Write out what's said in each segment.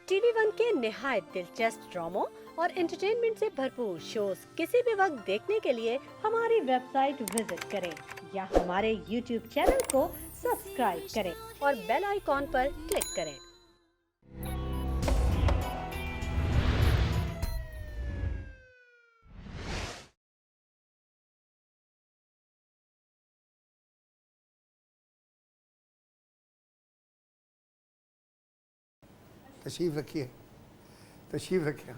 TV one के निहायत दिलचस्प ड्रामों और एंटरटेनमेंट से भरपूर शोज किसी भी वक्त देखने के लिए हमारी वेबसाइट विजिट करें या हमारे यूट्यूब चैनल को सब्सक्राइब करें और बेल आइकॉन पर क्लिक करें। तशरीफ़ रखिए, तशरीफ़ रखिए।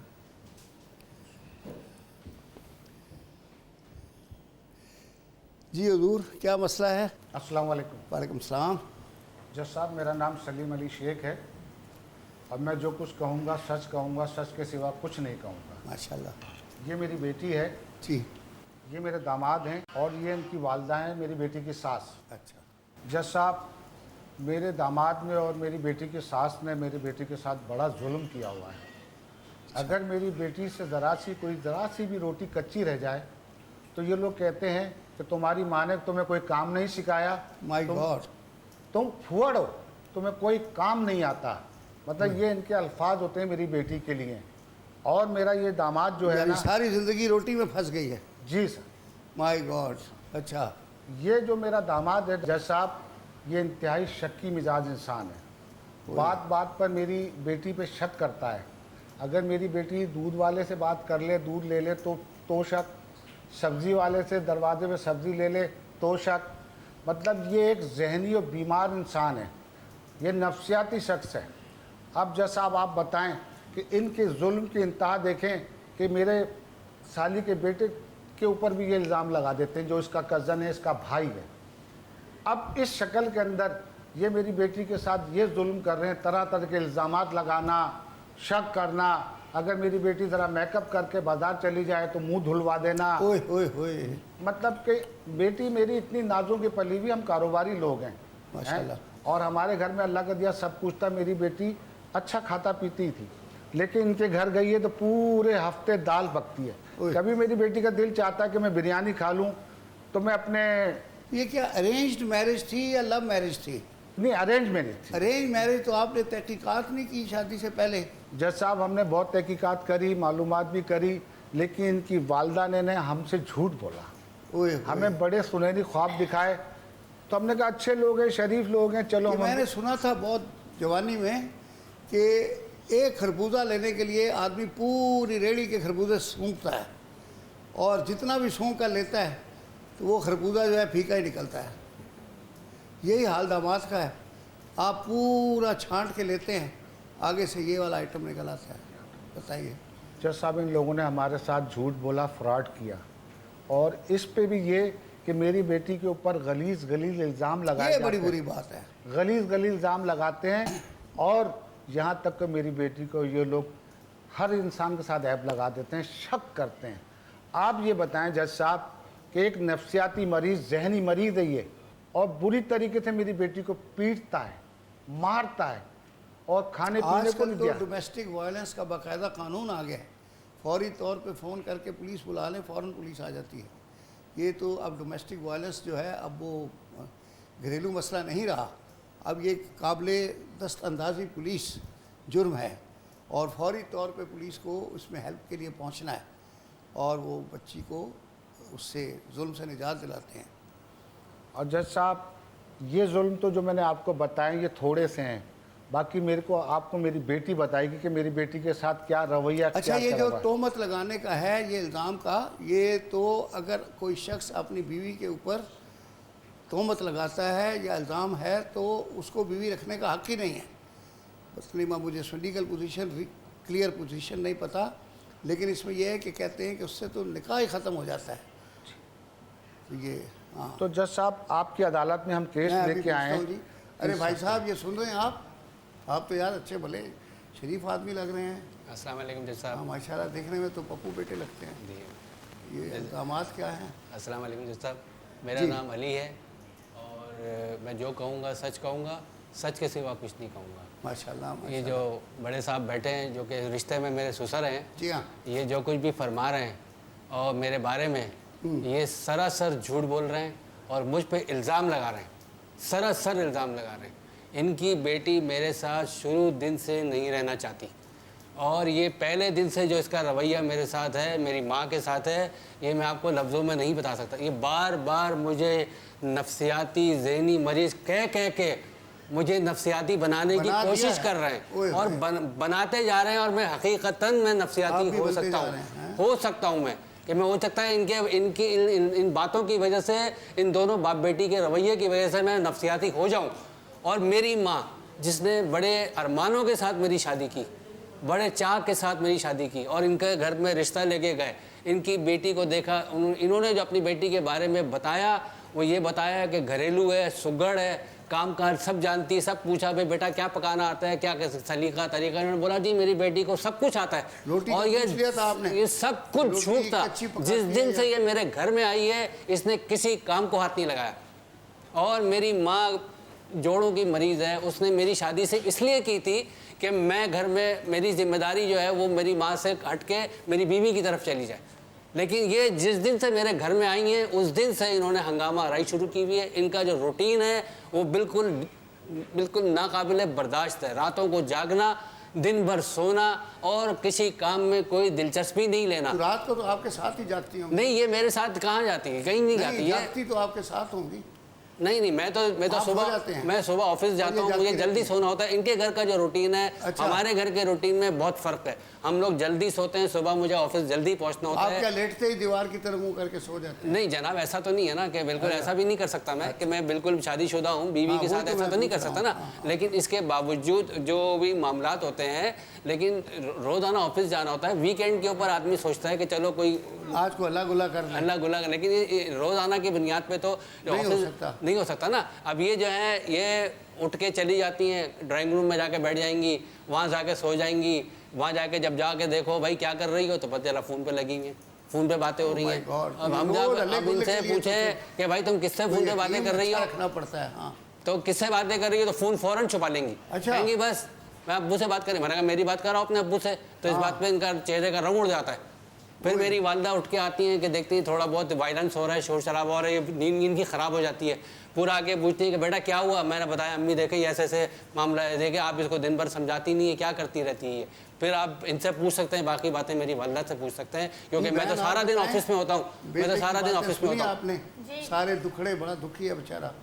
जी हुजूर, क्या मसला है? अस्सलाम वालेकुम। वालेकुम सलाम। जज साहब, मेरा नाम सलीम अली शेख है और मैं जो कुछ कहूँगा सच कहूँगा, सच के सिवा कुछ नहीं कहूँगा। माशाल्लाह। ये मेरी बेटी है जी। ये मेरे दामाद हैं और ये इनकी वालदा हैं, मेरी बेटी की सास। अच्छा। जज साहब, मेरे दामाद ने और मेरी बेटी की सास ने मेरी बेटी के साथ बड़ा जुल्म किया हुआ है। अगर मेरी बेटी से ज़रा सी भी रोटी कच्ची रह जाए तो ये लोग कहते हैं कि तुम्हारी माँ ने तुम्हें कोई काम नहीं सिखाया, माय गॉड, तुम फुअड़ हो, तुम्हें कोई काम नहीं आता। मतलब ये इनके अल्फाज होते हैं मेरी बेटी के लिए। और मेरा ये दामाद जो है ना, सारी ज़िंदगी रोटी में फंस गई है। जी सर। My God. अच्छा। ये जो मेरा दामाद है जज साहब, ये इंतहाई शक्की मिजाज इंसान है। बात बात पर मेरी बेटी पे शक करता है। अगर मेरी बेटी दूध वाले से बात कर ले, दूध ले ले तो शक, सब्ज़ी वाले से दरवाजे पे सब्ज़ी ले ले तो शक। मतलब ये एक जहनी और बीमार इंसान है, ये नफ्सियाती शख्स है। अब जज साहब आप बताएं कि इनके जुल्म की इंतहा देखें कि मेरे साली के बेटे के ऊपर भी ये इल्ज़ाम लगा देते हैं, जो इसका कज़न है, इसका भाई है। अब इस शक्ल के अंदर ये मेरी बेटी के साथ ये जुल्म कर रहे हैं, तरह तरह के इल्ज़ामात लगाना, शक करना। अगर मेरी बेटी ज़रा मेकअप करके बाजार चली जाए तो मुंह धुलवा देना। ओए ओए ओए। मतलब कि बेटी मेरी इतनी नाजों की पली हुई, हम कारोबारी लोग हैं माशाल्लाह। और हमारे घर में अल्लाह का दिया सब कुछ था। मेरी बेटी अच्छा खाता पीती थी, लेकिन इनके घर गई है तो पूरे हफ्ते दाल पकती है। कभी मेरी बेटी का दिल चाहता है कि मैं बिरयानी खा लूँ तो मैं अपने। ये क्या अरेंज्ड मैरिज थी या लव मैरिज थी? नहीं, अरेंज मैरिज थी। अरेंज मैरिज तो आपने तहकीकात नहीं की शादी से पहले? जज साहब, हमने बहुत तहकीकात करी, मालूमात भी करी, लेकिन इनकी वालदा ने हमसे झूठ बोला। ओए। हमें बड़े सुनहरी ख्वाब दिखाए तो हमने कहा अच्छे लोग हैं, शरीफ लोग हैं, चलो। मैंने सुना था बहुत जवानी में कि एक खरबूजा लेने के लिए आदमी पूरी रेड़ी के खरबूजे सूंघता है और जितना भी सूंघ कर लेता है तो वो खरबूजा जो है फीका ही निकलता है। यही हाल दामाद का है। आप पूरा छांट के लेते हैं, आगे से ये वाला आइटम निकल आता है। बताइए। जज साहब, इन लोगों ने हमारे साथ झूठ बोला, फ्रॉड किया और इस पे भी ये कि मेरी बेटी के ऊपर गलीज गलीज इल्ज़ाम लगाए। ये बड़ी बुरी बात है। गलीज गलीज इल्ज़ाम लगाते हैं और यहाँ तक कि मेरी बेटी को ये लोग हर इंसान के साथ ऐब लगा देते हैं, शक करते हैं। आप ये बताएं जज साहब कि एक नफ्सियाती मरीज़, जहनी मरीज़ है ये, और बुरी तरीके से मेरी बेटी को पीटता है, मारता है और खाने पीने को नहीं दिया। डोमेस्टिक वायलेंस का बाकायदा कानून आ गया है। फौरी तौर पे फ़ोन करके पुलिस बुला लें, फ़ौरन पुलिस आ जाती है। ये तो अब डोमेस्टिक वायलेंस जो है अब वो घरेलू मसला नहीं रहा, अब ये काबिले दस्तअंदाज़ी पुलिस जुर्म है और फौरी तौर पे पुलिस को उसमें हेल्प के लिए पहुंचना है और वो बच्ची को उससे जुल्म से निजात दिलाते हैं। और जज साहब, ये जुल्म तो जो मैंने आपको बताए ये थोड़े से हैं, बाकी मेरे को आपको मेरी बेटी बताएगी कि मेरी बेटी के साथ क्या रवैया। अच्छा, ये जो तोहमत लगाने का है, ये इल्ज़ाम का, ये तो अगर कोई शख्स अपनी बीवी के ऊपर तोहमत लगाता है या इल्ज़ाम है तो उसको बीवी रखने का हक़ ही नहीं है। तस्लीमा, मुझे लीगल पोजीशन, क्लियर पोजीशन नहीं पता, लेकिन इसमें यह है कि कहते हैं कि उससे तो निकाह ही ख़त्म हो जाता है। तो ये हाँ। तो जज साहब, आपकी अदालत में हम केस लेके आए हैं। अरे भाई साहब, ये सुन रहे हैं आप तो यार अच्छे भले शरीफ आदमी लग रहे हैं। अस्सलाम वालेकुम जज साहब। हाँ माशाल्लाह, देखने में तो पप्पू बेटे लगते हैं। ये दामाद क्या हैं? अस्सलाम वालेकुम जज साहब, मेरा नाम अली है और मैं जो कहूँगा सच कहूँगा, सच के सिवा कुछ नहीं कहूँगा। माशाल्लाह। ये जो बड़े साहब बैठे हैं जो कि रिश्ते में मेरे ससुर हैं, जी हाँ, ये जो कुछ भी फरमा रहे हैं और मेरे बारे में ये सरासर झूठ बोल रहे हैं और मुझ पे इल्ज़ाम लगा रहे हैं, सरासर इल्ज़ाम लगा रहे हैं। इनकी बेटी मेरे साथ शुरू दिन से नहीं रहना चाहती, और ये पहले दिन से जो इसका रवैया मेरे साथ है, मेरी माँ के साथ है, ये मैं आपको लफ्ज़ों में नहीं बता सकता। ये बार बार मुझे नफ्सियाती ज़हनी मरीज़ कह कह के मुझे नफ्सियाती बनाने की बना दिया कोशिश है। कर रहे हैं, ओए और होए। बनाते जा रहे हैं, और मैं हकीकतन मैं आप नफ्सियाती भी हो बनते सकता जा हूँ, रहे हैं, हो सकता हूँ मैं, कि मैं हो सकता है इनकी इन बातों की वजह से, इन दोनों बाप बेटी के रवैये की वजह से मैं नफ्सियाती हो जाऊँ। और मेरी माँ जिसने बड़े अरमानों के साथ मेरी शादी की, बड़े चाह के साथ मेरी शादी की, और इनके घर में रिश्ता लेके गए, इनकी बेटी को देखा, इन्होंने जो अपनी बेटी के बारे में बताया वो ये बताया कि घरेलू है, सुगड़ है, काम काज सब जानती है। सब पूछा भाई बेटा क्या पकाना आता है, क्या सलीका तरीका, इन्होंने बोला जी मेरी बेटी को सब कुछ आता है। रोटी और तो पूछ लिया था आपने? ये सब कुछ रोटी झूठ था। कच्ची पकाती जिस दिन है से ये मेरे घर में आई है, इसने किसी काम को हाथ नहीं लगाया। और मेरी माँ जोड़ों की मरीज़ है, उसने मेरी शादी से इसलिए की थी कि मैं घर में, मेरी जिम्मेदारी जो है वो मेरी माँ से हट के मेरी बीवी की तरफ चली जाए। लेकिन ये जिस दिन से मेरे घर में आई हैं, उस दिन से इन्होंने हंगामा आराई शुरू की हुई है। इनका जो रूटीन है वो बिल्कुल नाकाबिले बर्दाश्त है। रातों को जागना, दिन भर सोना, और किसी काम में कोई दिलचस्पी नहीं लेना। तो रात को तो आपके साथ ही जागती होंगी? नहीं, ये मेरे साथ कहाँ जाती है, कहीं नहीं जाती है। जागती तो आपके साथ होंगी। नहीं, मैं तो आप हो जाते सुबह, हैं? मैं सुबह ऑफिस जाता हूँ, जागती मुझे जल्दी रहती है। सोना होता है। इनके घर का जो रूटीन है, अच्छा। हमारे घर के रूटीन में बहुत फ़र्क है। हम लोग जल्दी सोते हैं, सुबह मुझे ऑफिस जल्दी पहुँचना होता आप है। क्या लेटते ही दीवार की तरफ मुंह करके सो जाते हैं? नहीं जनाब, ऐसा तो नहीं है ना, कि बिल्कुल ऐसा भी नहीं कर सकता मैं, कि मैं बिल्कुल शादीशुदा हूँ, बीवी हाँ, के वो साथ तो ऐसा मैं तो नहीं कर पूछ रहा सकता हूँ। ना। लेकिन इसके बावजूद जो भी मामलात होते हैं, लेकिन रोज़ाना ऑफिस जाना होता है। वीकेंड के ऊपर आदमी सोचता है कि चलो कोई आज को अल्लाह गुल्ला कर लें। अल्लाह गुल्ला, लेकिन ये रोज़ाना की बुनियाद पे तो नहीं हो ऑफिस सकता। नहीं हो सकता ना। अब ये जो है, ये उठ के चली जाती हैं, ड्राइंग रूम में जाके बैठ जाएंगी, वहाँ जाके सो जाएंगी। वहाँ जाके जब जाके देखो भाई क्या कर रही हो, तो पता चला फ़ोन पे लगी हैं, फ़ोन पे बातें हो रही my हैं। God, अब हम रोज़ जब अल्लाह अब गुल्ले इनसे के लिए पूछे तो कि भाई तुम किससे फ़ोन पे बातें कर रही हो, रखना पड़ता है। हाँ, तो किससे बातें कर रही हो, तो फ़ोन फ़ौरन छुपा लेंगी। अच्छा। कहेंगी बस मैं अब्बू से बात करें। मैंने कहा मेरी बात कराओ अपने अब्बू से, तो इस बात पे इनका चेहरे का रंग उड़ जाता है। फिर मेरी वालदा उठ के आती हैं कि देखती हैं थोड़ा बहुत वायलेंस हो रहा है, शोर शराबा हो रहा है, नींद इनकी ख़राब हो जाती है। पूरा आके पूछती है कि बेटा क्या हुआ। मैंने बताया अम्मी देखे ऐसे ऐसे मामला है, देखे आप इसको दिन भर समझाती नहीं है, क्या करती रहती है। फिर आप इनसे पूछ सकते हैं, बाकी बातें मेरी वालदा से पूछ सकते हैं, क्योंकि मैं तो बहन, सारा आप दिन बताएं, ऑफिस में होता हूँ। मैं तो सारा दिन ऑफिस में होता हूँ। आपने सारे दुखड़े, बड़ा दुखी है बेचारा।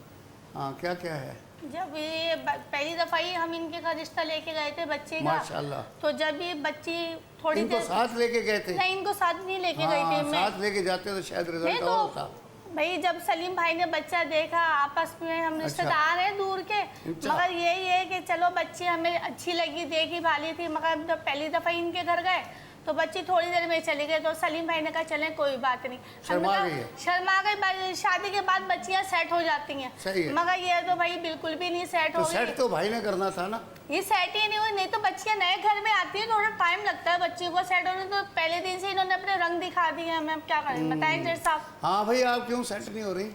हाँ, क्या क्या है? जब ये पहली दफा ही हम इनके घर रिश्ता लेके गए थे बच्चे का, माशाल्लाह। तो जब ये बच्ची थोड़ी इनको देर, साथ लेके गए थे? नहीं इनको साथ नहीं लेके गई हाँ, थी मैं। साथ लेके जाते तो शायद नहीं रिजल्ट तो और होता। भाई जब सलीम भाई ने बच्चा देखा, आपस में हम रिश्तेदार हैं दूर के, अच्छा। मगर यही है कि चलो बच्ची हमें अच्छी लगी, देखी भाली थी। मगर जब पहली दफा इनके घर गए तो बच्ची थोड़ी देर में चली गई, तो सलीम भाई ने कहा चलें कोई बात नहीं। शर्मा गई है? शर्मा गई। शादी के बाद बच्चियां सेट हो जाती हैं, सही है। मगर ये तो भाई बिल्कुल भी नहीं सेट तो हो गई। सेट तो भाई ने करना था ना। ये सेट ही नहीं हुई, नहीं तो बच्चियां नए घर में आती है, थोड़ा टाइम लगता है बच्ची को सेट होने। तो पहले दिन से इन्होंने अपने रंग दिखा दिए हैं। मैं क्या करें, बताएं जज साहब। हाँ भाई, आप क्यों सेट नहीं हो रही?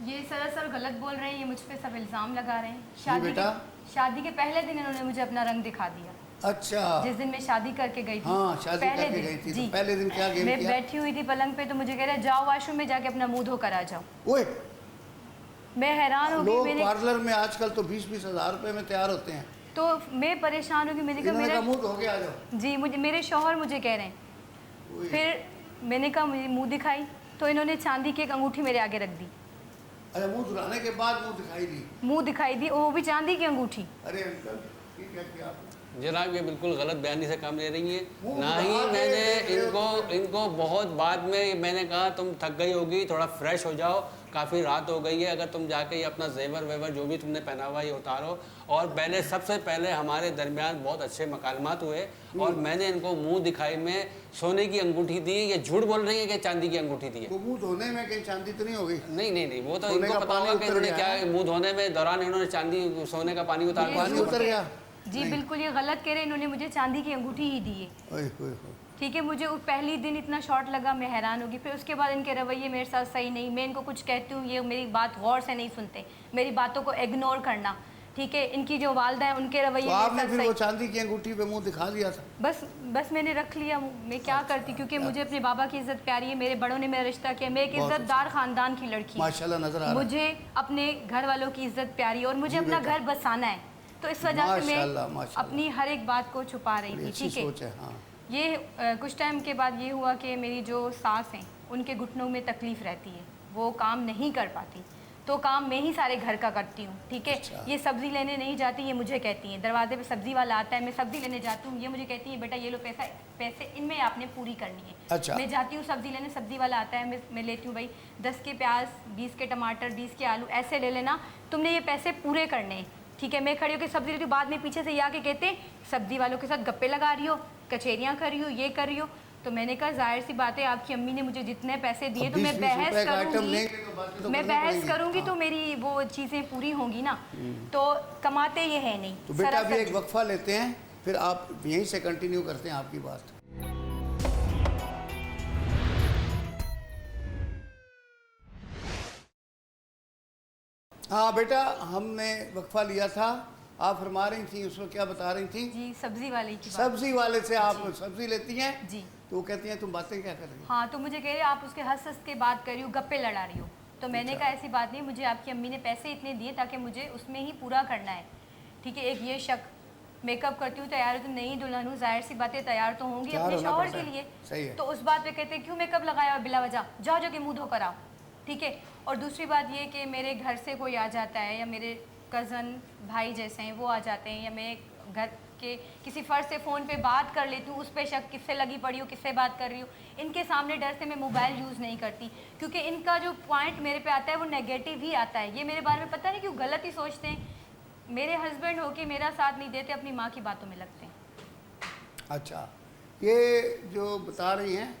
ये सरासर गलत बोल रहे हैं, ये मुझ पे सब इल्ज़ाम लगा रहे हैं। बेटा। शादी के पहले दिन इन्होंने मुझे अपना रंग दिखा दिया। अच्छा, जिस दिन मैं शादी करके गई थी, हाँ, शादी पहले करके दिन, गई थी, तो जी। पहले दिन क्या गेम मैं किया? बैठी हुई थी पलंग पे, तो मुझे कह रहे जाओ वॉशरूम में जाके अपना मुंह धो कर आ जाओ। ओए, मैं हैरान हो गई। लोग मैंने पार्लर में आजकल तो 20-20 हज़ार रुपए में तैयार होते हैं। तो मैं परेशान हो गई। मैंने कहा इन्होंने कहा मेरा, मुंह धो के आ जाओ। जी मुझे मेरे शौहर मुझे कह रहे हैं। ओए, फिर मैंने कहा मुझे मुँह दिखाई, तो इन्होंने चांदी की एक अंगूठी मेरे आगे रख दी। अरे मुंह धुलाने के बाद मुंह दिखाई दी? मुँह दिखाई दी, वो भी चांदी की अंगूठी। अरे अंकल, ये क्या किया आपने? जनाब ये बिल्कुल गलत बयानी से काम ले रही हैं। मुंह ना ही दबा के मैंने दे रहे हो इनको बहुत बाद में मैंने कहा तुम थक गई होगी, थोड़ा फ्रेश हो जाओ, काफ़ी रात हो गई है, अगर तुम जाके ये अपना जेवर वेवर जो भी तुमने पहना हुआ है ये उतारो। और पहले सबसे पहले हमारे दरमियान बहुत अच्छे मकालमात हुए, और मैंने इनको मुंह दिखाई में सोने की अंगूठी दी। ये झूठ बोल रही है कि चांदी की अंगूठी दी है। वो मुंह धोने में कहीं चांदी तो नहीं हो गई? नहीं, वो तो सोने इनको का पता पानी होगा कि उतर इन्होंने गया क्या मुंह धोने में दौरान इन्होंने चांदी सोने का पानी उतार दिया। पानी उतर गया? जी बिल्कुल, ये गलत कह रहे हैं। इन्होंने मुझे चांदी की अंगूठी ही दी है। ओए होए होए। ठीक है, मुझे उस पहली दिन इतना शॉर्ट लगा, मैं हैरान होगी। फिर उसके बाद इनके रवैये मेरे साथ सही नहीं। मैं इनको कुछ कहती हूँ, ये मेरी बात गौर से नहीं सुनते, मेरी बातों को इग्नोर करना। ठीक है, इनकी जो वालदा है उनके रवैये तो मेरे आपने साथ फिर सही- वो चांदी की अंगूठी पे मुंह दिखा दिया था? बस मैंने रख लिया। मैं क्या करती, क्योंकि मुझे अपने बाबा की इज्जत प्यारी है, मेरे बड़ों ने मेरा रिश्ता किया, मैं एक बहुत अच्छा। इज्जतदार खानदान की लड़की हूँ। माशाल्लाह नजर आ रहा है। मुझे अपने घर वालों की इज्जत प्यारी है और मुझे जी अपना बेटा। घर बसाना है, तो इस वजह से माशाल्लाह, मैं माशाल्लाह। अपनी हर एक बात को छुपा रही बड़ी थी। अच्छी ठीक है, सोच है। हाँ, ये कुछ टाइम के बाद ये हुआ कि मेरी जो सास हैं उनके घुटनों में तकलीफ़ रहती है, वो काम नहीं कर पाती, तो काम मैं ही सारे घर का करती हूँ। ठीक है, अच्छा। ये सब्ज़ी लेने नहीं जाती, ये मुझे कहती हैं, दरवाजे पे सब्ज़ी वाला आता है, मैं सब्ज़ी लेने जाती हूँ, ये मुझे कहती है बेटा ये लो पैसे इनमें आपने पूरी करनी है। अच्छा। मैं जाती हूँ सब्ज़ी लेने, सब्ज़ी वाला आता है, मैं लेती हूँ भाई 10 के प्याज, 20 के टमाटर, 20 के आलू, ऐसे ले लेना, तुमने ये पैसे पूरे करने हैं। ठीक है, मैं खड़ी होकर सब्ज़ी लेती हूँ, बाद में पीछे से ये आके कहते हैं सब्ज़ी वालों के साथ गप्पे लगा रही हो, कचेरियाँ कर रही हो, ये कर रही हो। तो मैंने कहा जाहिर सी बात है, आपकी अम्मी ने मुझे जितने पैसे दिए तो मैं 20-20 बहस रुपए का आइटम करूंगी, लेंगे तो बाकी तो मैं करना बहस पड़ेगी। करूंगी हाँ। तो मेरी वो चीज़ें पूरी होंगी ना, तो कमाते ये है नहीं। तो बेटा अभी सरासर- एक वक्फा लेते हैं, फिर आप यहीं से कंटिन्यू करते हैं आपकी बात। हाँ बेटा, हमने वक्फा लिया था, आप फरमा रही थी, उसमें क्या बता रही थी? जी, सब्जी वाले की बात। सब्जी वाले से आप सब्जी लेती हैं, जी तो वो कहती हैं तुम बातें क्या कर रही हो? हाँ, तो मुझे कह रहे आप उसके हंस हंस के बात कर रही हो, गप्पे लड़ा रही हो। तो मैंने कहा ऐसी बात नहीं, मुझे आपकी अम्मी ने पैसे इतने दिए ताकि मुझे उसमें ही पूरा करना है। ठीक है, एक ये शक, मेकअप करती हूँ तैयार तो नहीं दुल्हन हूँ, जाहिर सी बातें तैयार तो होंगी तैयार अपने होना शौहर पड़ता के है। लिए। सही है। तो उस बात पे कहते हैं क्यों मेकअप लगाया बिला वजह, जाओ जाके मुँह धोकर आओ। ठीक है, और दूसरी बात ये कि मेरे घर से कोई आ जाता है या मेरे कज़न भाई जैसे हैं वो आ जाते हैं, या मैं घर के किसी फ़र्द से फ़ोन पे बात कर लेती हूँ, उस पे शक किससे लगी पड़ी हो, किससे बात कर रही हो, इनके सामने डर से मैं मोबाइल यूज़ नहीं करती, क्योंकि इनका जो पॉइंट मेरे पे आता है वो नेगेटिव ही आता है। ये मेरे बारे में पता नहीं क्यों गलत ही सोचते हैं। मेरे हस्बैंड हो के मेरा साथ नहीं देते, अपनी माँ की बातों में लगते हैं। अच्छा, ये जो बता रही हैं,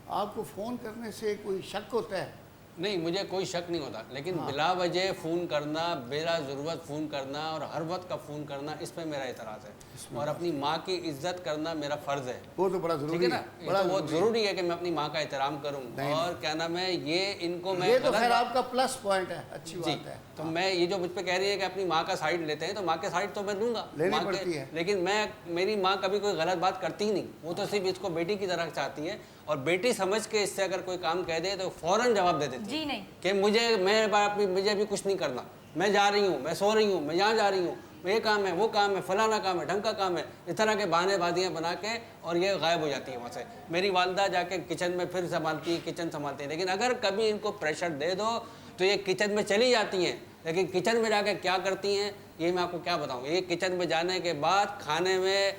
आपको फ़ोन करने से कोई शक होता है? नहीं, मुझे कोई शक नहीं होता, लेकिन बिला वजह फ़ोन करना, बिला ज़रूरत फ़ोन करना और हर वक्त का फ़ोन करना, इस पे मेरा एतराज़ है। और अपनी माँ की इज्जत करना मेरा फ़र्ज़ है। वो तो बड़ा ठीक ज़रूरी है ना, है, ये बड़ा तो बहुत ज़रूरी ज़रूरी है कि मैं अपनी माँ का एहतराम करूँ। नहीं, और क्या नाम है, ये इनको मैं ये तो गलत खैर बात- आपका प्लस पॉइंट है, अच्छी जी, बात है। तो मैं ये जो मुझ पे कह रही है कि अपनी माँ का साइड लेते हैं, तो माँ के साइड तो मैं लूँगा, लेनी माँ पड़ती है। लेकिन मेरी माँ कभी कोई गलत बात करती ही नहीं, वो तो सिर्फ इसको बेटी की तरह चाहती है, और बेटी समझ के इससे अगर कोई काम कह दे तो फ़ौरन जवाब दे देती है जी नहीं, कि मुझे अभी कुछ नहीं करना, मैं जा रही हूँ, मैं सो रही हूँ, मैं यहाँ जा रही हूँ, ये काम है, वो काम है, फलाना काम है, ढंग का काम है, इस तरह के बहाने बादियाँ बना के और ये गायब हो जाती है वहाँ से। मेरी वालदा जाके किचन में फिर संभालती है, किचन संभालती है, लेकिन अगर कभी इनको प्रेशर दे दो तो ये किचन में चली जाती हैं, लेकिन किचन में जाके क्या करती हैं ये मैं आपको क्या बताऊँ। ये किचन में जाने के बाद खाने में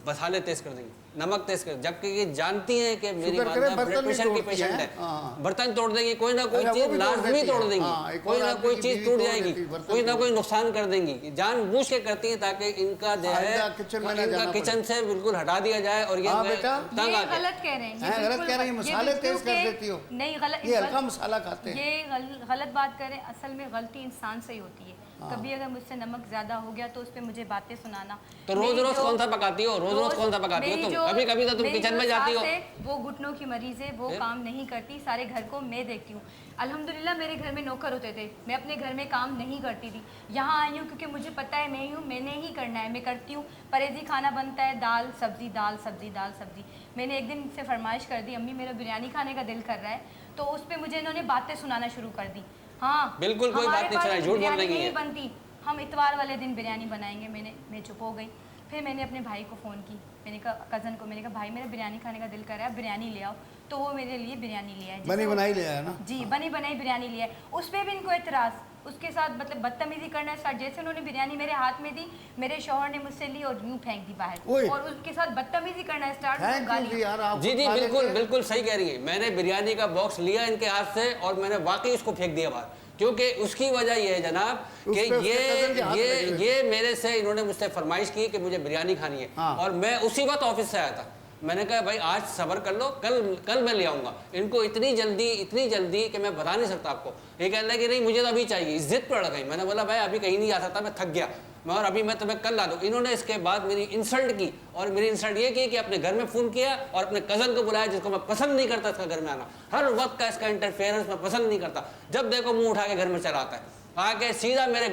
मसाले तेज़ कर देंगी, नमक तेज कर, जबकि ये जानती हैं कि मेरी शुक्र करें वालदा बर्तन ब्लड नहीं प्रेशर की तोड़ती पेशेंट हैं। है, हाँ। बर्तन तोड़ देंगी, कोई ना कोई अच्छा, वो चीज़ भी तोड़ लाजमी देती तोड़ हैं। देंगी, हाँ, एक कोई और ना आदमी कोई की चीज़ बीवी टूट तोड़ जाएगी, देती, बर्तन कोई ना तोड़ कोई नुकसान कर देंगी, जानबूझ के करती हैं ताकि इनका जो है आइंदा किचन में ना इनका जाना किचन से बिल्कुल हटा दिया जाए और ये हाँ बेटा। तंग ये आ गए। गलत कह रहे हैं, हैं, गलत कह रही हैं, ये मसाले बिल्कुल तेज कर के- देती हो। नहीं गलत, ये हल्का मसाला खाते हैं। ये गलत बात करें, असल में गलती इंसान से ही होती है। कभी अगर मुझसे नमक ज्यादा हो गया तो उस पर मुझे बातें सुनाना। तो रोज कौन सा पकाती हो, रोज कौन सा पकाती हो मेरी तुम? जो- कभी कभी तो तुम मेरी किचन जो में जाती हो। सास है, वो घुटनों की मरीज है, वो काम नहीं करती, सारे घर को मैं देखती हूँ। अल्हम्दुलिल्लाह मेरे घर में नौकर होते थे, मैं अपने घर में काम नहीं करती थी। यहाँ आई हूँ क्योंकि मुझे पता है मैं ही हूँ, मैंने ही करना है, मैं करती हूँ। परहेजी खाना बनता है, दाल सब्जी दाल सब्जी दाल सब्जी। मैंने एक दिन से फरमाइश कर दी, अम्मी मेरा बिरयानी खाने का दिल कर रहा है, तो उस पर मुझे इन्होंने बातें सुनाना शुरू कर दी। हाँ बिल्कुल कोई बात नहीं सुनाई, झूठ बोल बिरयानी रही नहीं है। बनती, हम इतवार वाले दिन बिरयानी बनाएंगे। मैं चुप हो गई। फिर मैंने अपने भाई को फ़ोन की, मैंने कहा कज़न को, मैंने कहा भाई मेरा बिरयानी खाने का दिल कर रहा है, बिरयानी ले आओ। तो वो मेरे लिए बिरयानी ले आए, बनी बनाई ले आया ना? जी बनी बनाई बिरयानी ले आए। उस पर भी इनको एतराज़, उसके साथ मतलब बदतमीजी करना स्टार्ट। जैसे उन्होंने बिरयानी मेरे हाथ में दी, मेरे शौहर ने मुझसे ली और यूँ फेंक दी ओए। बाहर, और उसके साथ बदतमीजी करना स्टार्ट। थैंक यू यार, आप जी जी बिल्कुल बिल्कुल सही कह रही है। मैंने बिरयानी का बॉक्स लिया इनके हाथ से और मैंने वाकई उसको फेंक दिया बाहर, क्योंकि उसकी वजह ये है जनाब कि उस पे उसके cousin के हाथ लगे हुए। ये मेरे से इन्होंने मुझसे फरमाइश की कि मुझे बिरयानी खानी है। हाँ। और मैं उसी वक्त ऑफिस से आया था, मैंने कहा भाई आज सब्र कर लो, कल मैं ले आऊँगा। इनको इतनी जल्दी कि मैं बता नहीं सकता आपको। ये कह रहा है कि नहीं मुझे तो अभी चाहिए, जिद पड़ गई। मैंने बोला भाई अभी कहीं नहीं जा सकता, मैं थक गया, और अभी मैं तुम्हें कल ला दूँ। इन्होंने इसके बाद मेरी इंसल्ट की, और मेरी इंसल्ट ये की कि अपने घर में फ़ोन किया और अपने कज़न को बुलाया, जिसको मैं पसंद नहीं करता इसका घर में आना। हर वक्त का इसका इंटरफेरेंस मैं पसंद नहीं करता, जब देखो मुँह उठा के घर में चला आता है। आके सीधा मेरे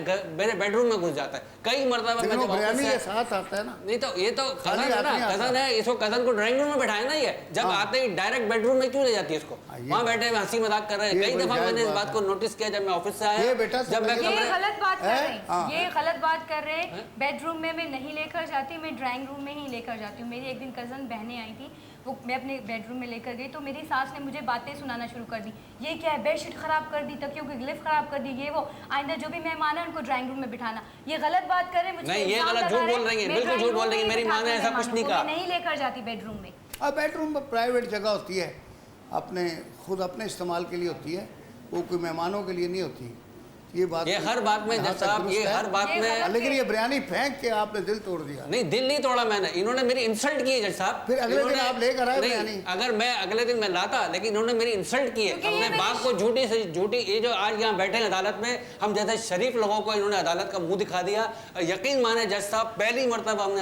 बेडरूम में घुस जाता है। कई मरतबा मैं लेकिन वो जब ऑफिस बिरयानी से के साथ आता है ना। नहीं तो ये तो कजन है ना, आदमी आता कजन है, इसको कजन को ड्राइंग रूम में बैठाया ना, ये जब आते ही डायरेक्ट बेडरूम में क्यों ले जाती है इसको? ये वहाँ बैठे हुए हंसी मजाक कर रहे हैं। ये कई बड़ी दफा जायज मैंने इस बात बात को नोटिस किया जब मैं ऑफिस से आया, ये बेटा जब मैं समझिए। ये कमरे गलत बात कर रहे हैं, हाँ। ये गलत बात कर रहे हैं। बेडरूम में मैं नहीं लेकर जाती, मैं ड्राइंग रूम में ही लेकर जाती हूँ। मेरी एक दिन कज़न बहनें आई थी, वो मैं अपने बेडरूम में लेकर गई तो मेरी सास ने मुझे बातें सुनाना शुरू कर दी। ये क्या है, बेडशीट ख़राब कर दी, तकियों की गिलिफ ख़राब कर दी, ये वो, आइंदा जो भी मेहमान है उनको ड्राइंग रूम में बिठाना। ये गलत बात कर रहे हैं, मुझे नहीं, ये इल्ज़ाम गलत लगा झूठ रहे बोल रही हैं, मैं बिल्कुल ड्राइंग झूठ रूम बोल रही हैं। में ही मेरी माँ ने बिठाती ऐसा हूँ कुछ नहीं मेहमानों को, कहा। मैं नहीं लेकर जाती बेडरूम में। अब बेडरूम में प्राइवेट जगह होती है, अपने खुद अपने इस्तेमाल के लिए होती है, वो कोई मेहमानों के लिए नहीं होती। ये बात ये हर बात में यहाँ जज तक साहब, दुरुस्त ये है। हर बात ये में, गलत लेकिन ये बिरयानी फेंक के आपने दिल तोड़ दिया। नहीं दिल नहीं तोड़ा मैंने, इन्होंने मेरी इंसल्ट की है जज साहब। फिर अगले दिन इन्होंने- आप लेकर आए नहीं, बिरयानी। अगर मैं अगले दिन मैं लाता, लेकिन इन्होंने मेरी इंसल्ट की है। क्योंकि ये अपने बाप को झूठी से झूठी, ये जो आज यहाँ बैठे हैं अदालत में, हम जैसे शरीफ लोगों को इन्होंने अदालत का मुंह दिखा दिया। यकीन माने जज साहब, पहली मरतबा हमने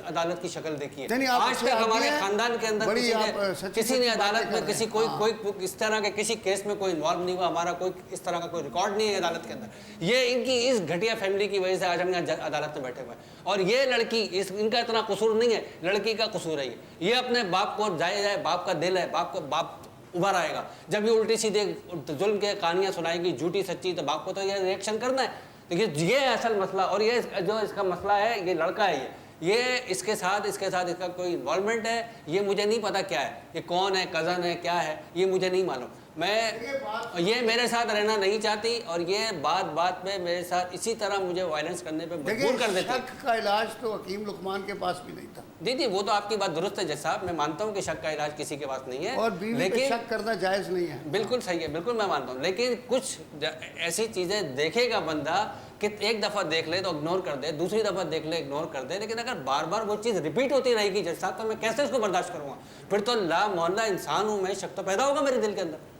अदालत की शक्ल देखी है। नहीं, आप आज अच्छे तक हमारे आदमी हैं। खानदान के अंदर बड़ी किसी आप ने सच्ची किसी ने सच्ची बातें अदालत कर में रहे किसी हैं। कोई हाँ। कोई इस तरह के किसी केस में कोई इन्वॉल्व नहीं हुआ, हमारा कोई इस तरह का कोई रिकॉर्ड नहीं है अदालत के अंदर। ये इनकी इस घटिया फैमिली की वजह से आज हम यहाँ अदालत में बैठे हुए हैं। और ये लड़की, इनका इतना कसूर नहीं है, लड़की का कसूर है। ये अपने बाप को जाए, बाप का दिल है, बाप उभर आएगा। जब ये उल्टी सीधे जुल्म के कहानियां सुनाएगी, झूठी सच्ची, तो बाप को तो ये रिएक्शन करना है। देखिए ये असल मसला, और ये जो इसका मसला है, ये लड़का है, ये इसके साथ इसका कोई इन्वॉल्वमेंट है, ये मुझे नहीं पता क्या है, ये कौन है, कज़न है, क्या है, ये मुझे नहीं मालूम। ये मेरे साथ रहना नहीं चाहती, और ये बात में मेरे साथ इसी तरह मुझे वायलेंस करने पे मजबूर कर देती है। शक का इलाज तो हकीम लुकमान के पास भी नहीं था। दीदी वो तो आपकी बात दुरुस्त है जज साहब, मैं मानता हूँ कि शक का इलाज किसी के पास नहीं है, और बीवी पे शक करना जायज़ नहीं है। बिल्कुल सही है, बिल्कुल मैं मानता हूँ। लेकिन कुछ ऐसी चीज़ें देखेगा बंदा कि एक दफ़ा देख ले तो इग्नोर कर दे, दूसरी दफ़ा देख ले इग्नोर कर दे, लेकिन अगर बार बार वो चीज़ रिपीट होती रहेगी जज साहब, तो मैं कैसे इसको बर्दाश्त करूँगा? फिर तो ला मोहल्ला इंसान हूँ मैं, शक तो पैदा होगा मेरे दिल के अंदर।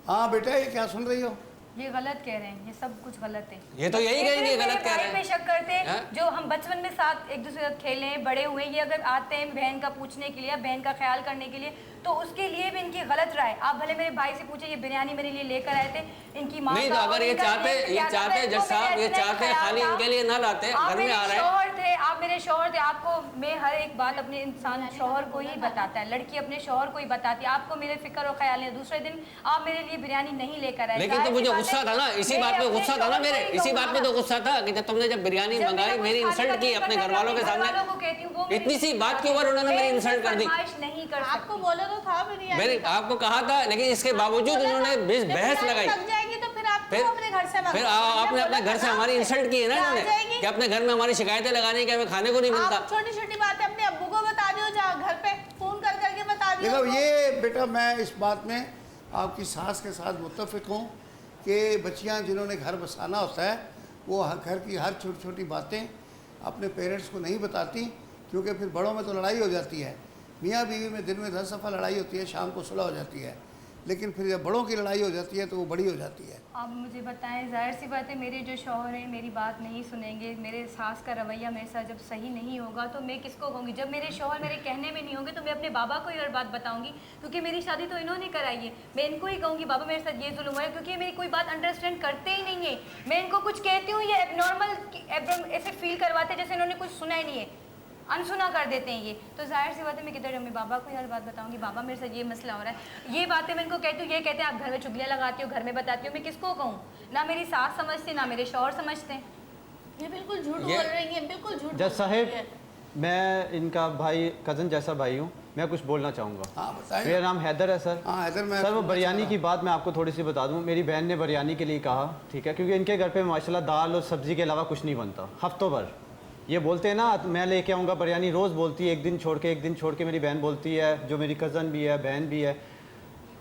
हाँ बेटा, ये क्या सुन रही हो? ये गलत कह रहे हैं, ये सब कुछ गलत है। ये तो यही कहेंगे ये गलत कह रहे पे हैं। शक करते हैं, हाँ? जो हम बचपन में साथ एक दूसरे के साथ खेले हैं, बड़े हुए हैं, ये अगर आते हैं बहन का पूछने के लिए, बहन का ख्याल करने के लिए, तो उसके लिए भी इनकी गलत राय। आप भले मेरे भाई से पूछे, ये बिरयानी मेरे लिए लेकर आए थे, इनकी माँ नहीं तो का अगर और ये इनका चाहते जज साहब, ये चाहते खाली इनके लिए ना लाते, घर में आ रहे हैं। शौहर थे, आप मेरे शौहर थे। आपको मैं हर एक बात अपने इंसान शौहर को ही बताता है, लड़की अपने शौहर को ही बताती है। आपको मेरे फिक्र और ख्याल है, दूसरे दिन आप मेरे लिए बिरयानी नहीं लेकर आए। लेकिन तो मुझे गुस्सा था ना, इसी बात पे गुस्सा था ना मेरे, इसी बात पे तो गुस्सा था कि जब तुमने जब बिरयानी मंगाई, मेरी इंसल्ट की अपने घर वालों के सामने। इतनी सी बात के ऊपर उन्होंने मेरी इंसल्ट कर दी। नहीं कर आपको बोला तो था बिरयानी, आपको कहा था, लेकिन इसके बावजूद उन्होंने बहस लगाई। लग जाएगी तो फिर आप क्यों अपने घर से फिर आपने अपने घर से हमारी इंसल्ट की है ना इन्होंने, कि अपने घर में हमारी शिकायतें लगाने की, हमें खाने को नहीं मिलता। आप छोटी छोटी बातें अपने अब्बू को बता दियो, जाओ घर पे फोन कर करके बता दियो। देखो ये बेटा, मैं इस बात में आपकी सास के साथ मुत्तफिक हूँ कि बच्चियाँ जिन्होंने घर बसाना होता है, वो घर की हर छोटी छोटी बातें अपने पेरेंट्स को नहीं बताती, क्योंकि फिर बड़ों में तो लड़ाई हो जाती है। मियाँ बीवी में दिन में 10 दफ़ा लड़ाई होती है, शाम को सुलह हो जाती है, लेकिन फिर जब बड़ों की लड़ाई हो जाती है तो वो बड़ी हो जाती है। आप मुझे बताएं, जाहिर सी बात है, मेरे जो शौहर हैं मेरी बात नहीं सुनेंगे, मेरे सास का रवैया मेरे साथ जब सही नहीं होगा तो मैं किसको कहूँगी? जब मेरे शौहर मेरे कहने में नहीं होंगे तो मैं अपने बाबा को ही हर बात बताऊँगी, क्योंकि मेरी शादी तो इन्होंने कराई है। मैं इनको ही कहूँगी बाबा मेरे साथ ये जुल्म हुआ है, क्योंकि ये मेरी कोई बात अंडरस्टैंड करते ही नहीं है। मैं इनको कुछ कहती हूँ, ये एबनॉर्मल ऐसे फील करवाते हैं जैसे इन्होंने कुछ सुना ही नहीं है, अनसुना कर देते हैं ये। तो जाहिर सी बात है, मैं किधर जाऊँ? मैं बाबा को हर बात बताऊंगी, बाबा मेरे साथ ये मसला हो रहा है। ये बातें मैं इनको कहती हूँ, ये कहते हैं आप घर में चुगलियाँ लगाती हो, घर में बताती हो। मैं किसको कहूँ? ना मेरी सास समझती, ना मेरे शौहर समझते हैं। ये बिल्कुल झूठ बोल रही है, बिल्कुल झूठ। जज साहिब, मैं इनका भाई, कज़न जैसा भाई हूँ, मैं कुछ बोलना चाहूँगा। हाँ बताएं। मेरा नाम हैदर है सर। हाँ हैदर, मैं सर वो बिरयानी की बात मैं आपको थोड़ी सी बता दूं। मेरी बहन ने बिरयानी के लिए कहा, ठीक है, क्योंकि इनके घर पे माशाल्लाह दाल और सब्ज़ी के अलावा कुछ नहीं बनता हफ्तों भर। ये बोलते हैं ना, मैं लेके आऊँगा बिरयानी, रोज़ बोलती है, एक दिन छोड़ के मेरी बहन बोलती है, जो मेरी कज़न भी है, बहन भी है,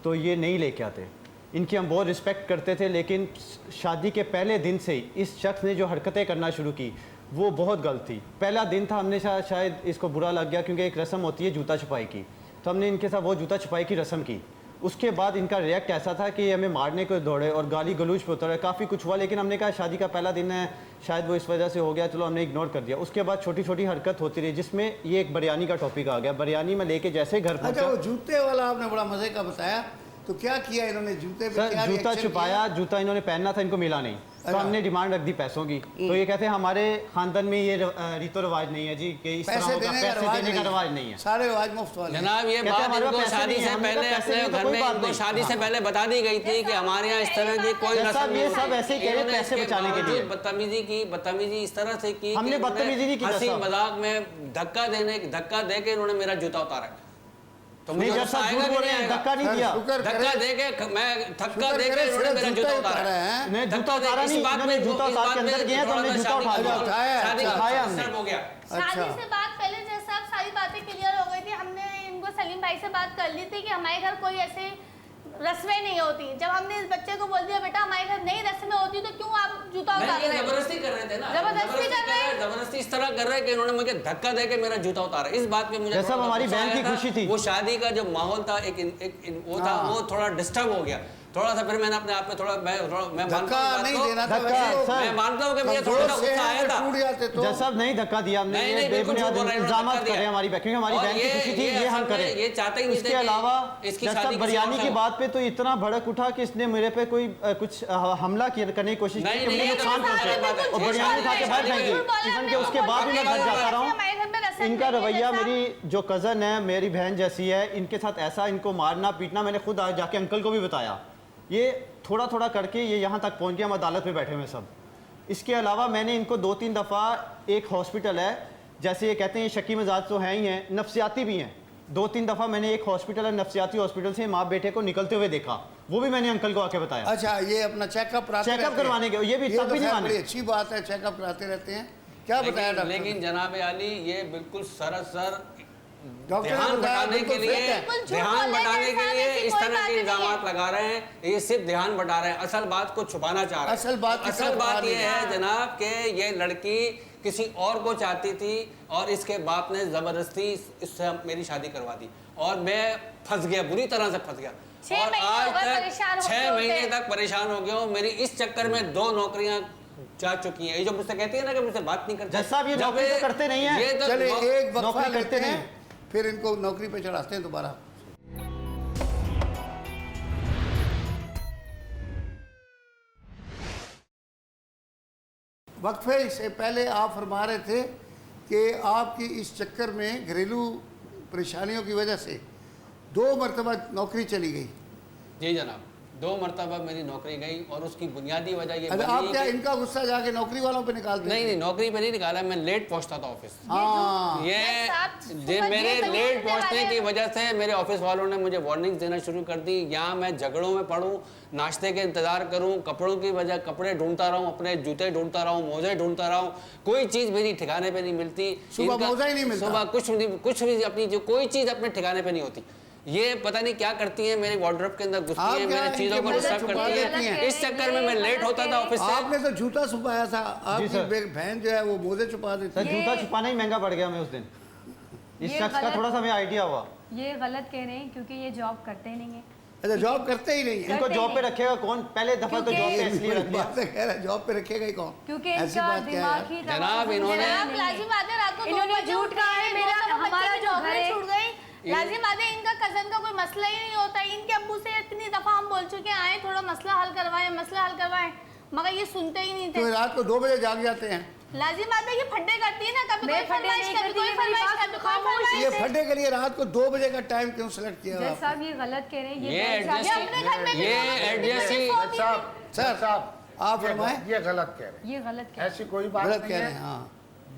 तो ये नहीं लेके आते। इनकी हम बहुत रिस्पेक्ट करते थे, लेकिन शादी के पहले दिन से ही इस शख्स ने जो हरकतें करना शुरू की वो बहुत गलत थी। पहला दिन था, हमने शायद इसको बुरा लग गया, क्योंकि एक रस्म होती है जूता छुपाई की, तो हमने इनके साथ वो जूता छुपाई की रस्म की। उसके बाद इनका रिएक्ट ऐसा था कि हमें मारने को दौड़े और गाली गलूज पे उतरे, काफ़ी कुछ हुआ, लेकिन हमने कहा शादी का पहला दिन है, शायद वो इस वजह से हो गया, चलो हमने इग्नोर कर दिया। उसके बाद छोटी छोटी हरकत होती रही, जिसमें ये एक बिरयानी का टॉपिक आ गया। बिरयानी में लेके जैसे घर अच्छा, पहुंचा, वो जूते वाला आपने बड़ा मज़े का बताया, तो क्या किया इन्होंने? जूते पे सर क्या जूता रिएक्शन छुपाया, जूता इन्होंने पहनना था, इनको मिला नहीं, तो हमने डिमांड रख दी पैसों की। तो ये कहते हैं हमारे खानदान में ये रीतो रिवाज नहीं है जी कि इस तरह पैसे होगा, देने का पैसे देने का रिवाज नहीं है। सारे रिवाज मुफ्त वाले हैं। जनाब ये कहते बात हैं हमारे इनको पास पैसे शादी नहीं है, से हमने पहले कहा पैसे अपने नहीं तो घर कोई में बात इनको नहीं। शादी से पहले बता दी गई थी कि हमारे यहाँ इस तरह की कोई जैसा रस्म ये नहीं सब ऐसे ही कह रहे हैं, इन्होंने पैसे इसके बचाने के लिए। बावजूद बदतमीजी इस तरह से की हमने कि बदतमीजी नहीं की हंसी जैसा। मजाक में धक्का दे के इन्होंने मेरा जूता उतारा। तो नहीं मुझे जब गुस्सा सब आएगा झूठ कि बोल नहीं रहे हैं, आएगा? धक्का नहीं सर, दिया। शुक्र धक्का करें- दे के मैं धक्का शुक्र दे के करें, इन्होंने सिर्फ मेरा जूता जूता ही उतारा उतारा है। है। नहीं, धक्का जूता दे- उतारा इस नहीं, बात इन्होंने में- जूता इस उतार बात के में अंदर गए हैं तो थोड़ा हमने सा जूता शादी उठा का दिया। अच्छा, उठाया, शादी अच्छा, का उठाया हमने। डिस्टर्ब हो गया। शादी से बात पहले जैसे अब सारी बातें क्लियर हो गई थी, हमने इनको सलीम भाई से बात कर ली थी कि हमारे घर कोई ऐसे रस्में नहीं होती। जब हमने इस बच्चे को बोल दिया बेटा हमारे घर नहीं रस्में होती तो क्यों आप जूता उतार नहीं, रहे ये हो? जबरदस्ती कर रहे थे ना, जबरदस्ती कर रहे हैं। जबरदस्ती इस तरह कर रहे हैं कि उन्होंने मुझे धक्का दे के मेरा जूता उतारा। इस बात पे मुझे जैसा थोड़ा हमारी गुस्सा बहन की आया था। खुशी थी। वो शादी का जो माहौल था वो था, वो थोड़ा डिस्टर्ब हो गया थोड़ा सा। फिर मैंने अपने आप में थोड़ा मैं मानता धक्का हूँ नहीं बात को। देना था धक्का, वैसे वो सर। मैं मानता हूँ कि मुझे कमजोर थोड़ा सा से गुस्सा हैं, आया अगर था। टूट जाते तो जैसा नहीं धक्का दिया हमने, नहीं, ये नहीं, बिल्कुल बेबुनियाद झूठ बोल रहे हैं, इल्जाम धक्का कर दिया। रहे हैं हमारी बहन, क्योंकि हमारी और बहन की ये- खुशी थी, ये ये हम असल में करें। ये चाहते ही नहीं थे इसके कि अलावा इसकी जब शादी सब किसी बिरयानी और की से बात पे तो इतना भड़क उठा कि इसने मेरे पे कोई कुछ हमला करने की कोशिश की नहीं, कि नहीं, मुझे ये तो नुकसान बिल्कुल पहुंचे बात है। और बिरयानी उठा के बाहर फेंक दी। इवन के उसके बाद भी मैं घर जाता रहा हूँ, इनका रवैया मेरी जो कज़न है, मेरी बहन जैसी है, इनके साथ ऐसा इनको मारना पीटना, मैंने खुद आज जाके अंकल को भी बताया। ये थोड़ा थोड़ा करके ये यहाँ तक पहुँच गया, हम अदालत में बैठे हुए सब। इसके अलावा मैंने इनको 2-3 दफ़ा एक हॉस्पिटल है, जैसे ये कहते हैं ये शकी मिजाज तो हैं ही हैं, नफ्सियाती भी हैं। 2-3 दफ़ा मैंने एक हॉस्पिटल है, नफ्सियाती हॉस्पिटल से माँ बेटे को निकलते हुए देखा, वो भी मैंने अंकल को आके बताया। अच्छा, ये अपना चेकअप चेकअप करवाने के, ये भी तब भी नहीं खैर माने। बड़ी अच्छी बात है, चेकअप कराते रहते हैं। क्या बताया डॉक्टर ने? लेकिन जनाब आली ये बिल्कुल सरासर डॉक्टर ने ध्यान बताया बटाने के बिल्कुल लिए fit है। बिल्कुल झूठ ध्यान बोल रहे बटाने हैं, के लिए ऐसी इस कोई तरह बात के नहीं इल्जाम है। लगा रहे हैं। ये सिर्फ ध्यान बटा रहे हैं, असल बात को छुपाना चाह रहे हैं। असल बात की असल तरफ बात आ ये रही है है। जनाब कि ये लड़की किसी और को चाहती थी और इसके बाप ने जबरदस्ती इससे मेरी शादी करवा दी और मैं फंस गया, बुरी तरह से फंस गया। 6 और महीने आज हो गए तक परेशान होते 6 महीने होते। तक परेशान हो गया हूँ। मेरी इस चक्कर में 2 नौकरियां जा चुकी हैं। ये जो मुझसे कहती है ना कि मुझसे बात नहीं करते, जज साहब, ये जब नौकरी तो करते नहीं हैं। ये तो चले एक वक्फा नौकरी लेते करते हैं, नहीं। फिर इनको नौकरी पे चढ़ाते हैं दोबारा। वक्फे से पहले आप फरमा रहे थे कि आपकी इस चक्कर में घरेलू परेशानियों की वजह से 2 मरतबा नौकरी चली गई। जी जनाब, 2 मरतबा मेरी नौकरी गई और उसकी बुनियादी वजह ये अच्छा, बनी आप क्या कि- इनका गुस्सा जाके नौकरी वालों पे निकाल दिया? नहीं, नौकरी पे नहीं निकाला, मैं लेट पहुंचता था ऑफिस। हाँ, ये ये साहब जे सुबह मेरे 6 बजे लेट उठने पहुंचने वाले की हैं। वजह से मेरे ऑफिस वालों ने मुझे वार्निंग्स देना शुरू कर दी। यहाँ मैं झगड़ों में पढ़ूँ, नाश्ते के इंतजार करूँ, कपड़ों की वजह कपड़े ढूंढता रहूँ, अपने जूते ढूंढता रहूँ, मोजे ढूंढता रहूँ, कोई चीज़ मेरी ठिकाने पे नहीं मिलती। सुबह इनका- मोजा ही नहीं मिलता। सुबह कुछ भी अपनी जो कोई चीज़ अपने ठिकाने पे नहीं होती। ये पता नहीं क्या करती है, मेरे वार्डरोब के अंदर घुसती आप है, क्या मेरी चीज़ों को इनके डिस्टर्ब छुपा करती देती है। हैं? इस चक्कर में मैं लेट होता था ऑफिस से। आपने तो जूता छुपाया था, आपकी सर। बहन जो है वो मोजे छुपा देती सर है। जूता छुपाना ही महंगा पड़ गया हमें उस दिन। इस ये शख्स का गलत- थोड़ा सा हमें आइडिया हुआ। ये गलत कह रहे हैं क्योंकि ये जॉब करते नहीं है। अच्छा, जॉब करते ही नहीं है। इनको जॉब पे रखेगा कौन? पहले दफा तो क्योंकि- जॉब पे ये इसलिए रख लिया। बात है, कह रहा है जॉब पे रखेगा ही कौन? क्योंकि ऐसी इनका बात क्या है दिमाग यार? ही जनाब, इन्होंने- जनाब, लाजिम बात है, रात को 2 इन्होंने बजे झूठ उठ कहा है, गए, मेरा- मौसम में हमारा बच्चे की जो नौकरी घर है- छूट गई। लाजिम बात है, इनका कजन का कोई मसला ही नहीं होता। इनके अब्बू से इतनी दफा हम बोल चुके हैं, आए थोड़ा मसला हल करवाएं, मगर ये सुनते ही नहीं तो थे। रात को 2 बजे जाग जाते हैं। लाजिम बात है, ये फड्डे करती है ना, कभी मैं कोई फड्डे फरमाइश, नहीं कभी करती, कोई ये मेरी फरमाइश, बात कभी कोई खामोश फरमाइश। ये फड्डे के लिए रात को 2 बजे का टाइम क्यों सेलेक्ट किया जज आपने? साहब ये गलत कह रहे हैं। ये बैठ जाके- एडजस्ट- अपने घर में भी ये दोनों एडजस्ट ही- सोती थी। सर, साहब आप ये फरमाएं। ये गलत कह रहे हैं। ये गलत कह रहे हैं। ऐसी कोई बात गलत नहीं कह रहे है। हैं। हाँ,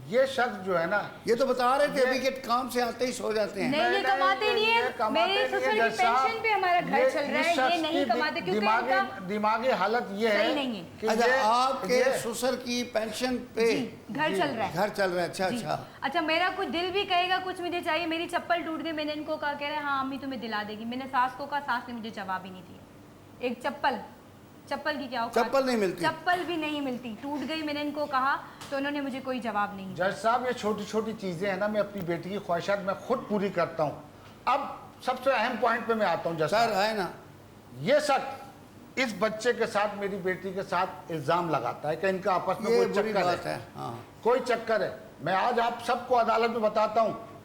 ये शख्स जो है ना, ये तो बता रहे थे अभी कि काम से आते ही सो जाते हैं। नहीं, ये कमाते नहीं है। कमाते मेरे नहीं है, ससुर की जज साहब। पेंशन पे हमारा घर चल रहा है, इस ये शख्स नहीं की कमाते क्योंकि इनका दिमागी हालत ये है सही नहीं है। कि अच्छा, ये- आपके ये- ससुर की पेंशन पे घर चल रहा है। घर चल रहा है? अच्छा जी। अच्छा। अच्छा, मेरा कुछ दिल भी कहेगा कुछ मुझे चाहिए, मेरी चप्पल टूट गई, मैंने इनको कहा, कह रहे हैं हाँ अम्मी तुम्हें दिला देगी। मैंने सास को कहा, सास ने मुझे जवाब ही नहीं दिया। एक चप्पल की क्या औकात? चप्पल नहीं मिलती? चप्पल भी नहीं मिलती, टूट गई। मैंने इनको कहा तो उन्होंने मुझे कोई जवाब नहीं दिया। जज साहब, ये छोटी छोटी चीजें हैं ना, मैं अपनी बेटी की ख्वाहिशात मैं खुद पूरी करता हूँ। अब सबसे अहम पॉइंट पे मैं आता हूँ जज सर साहब। है ना, ये शख्स इस बच्चे के साथ, मेरी बेटी के साथ इल्जाम लगाता है कि इनका आपस में ये कोई बुरी चक्कर बात है। है। हाँ, कोई चक्कर है। मैं आज आप सबको अदालत में बताता हूँ,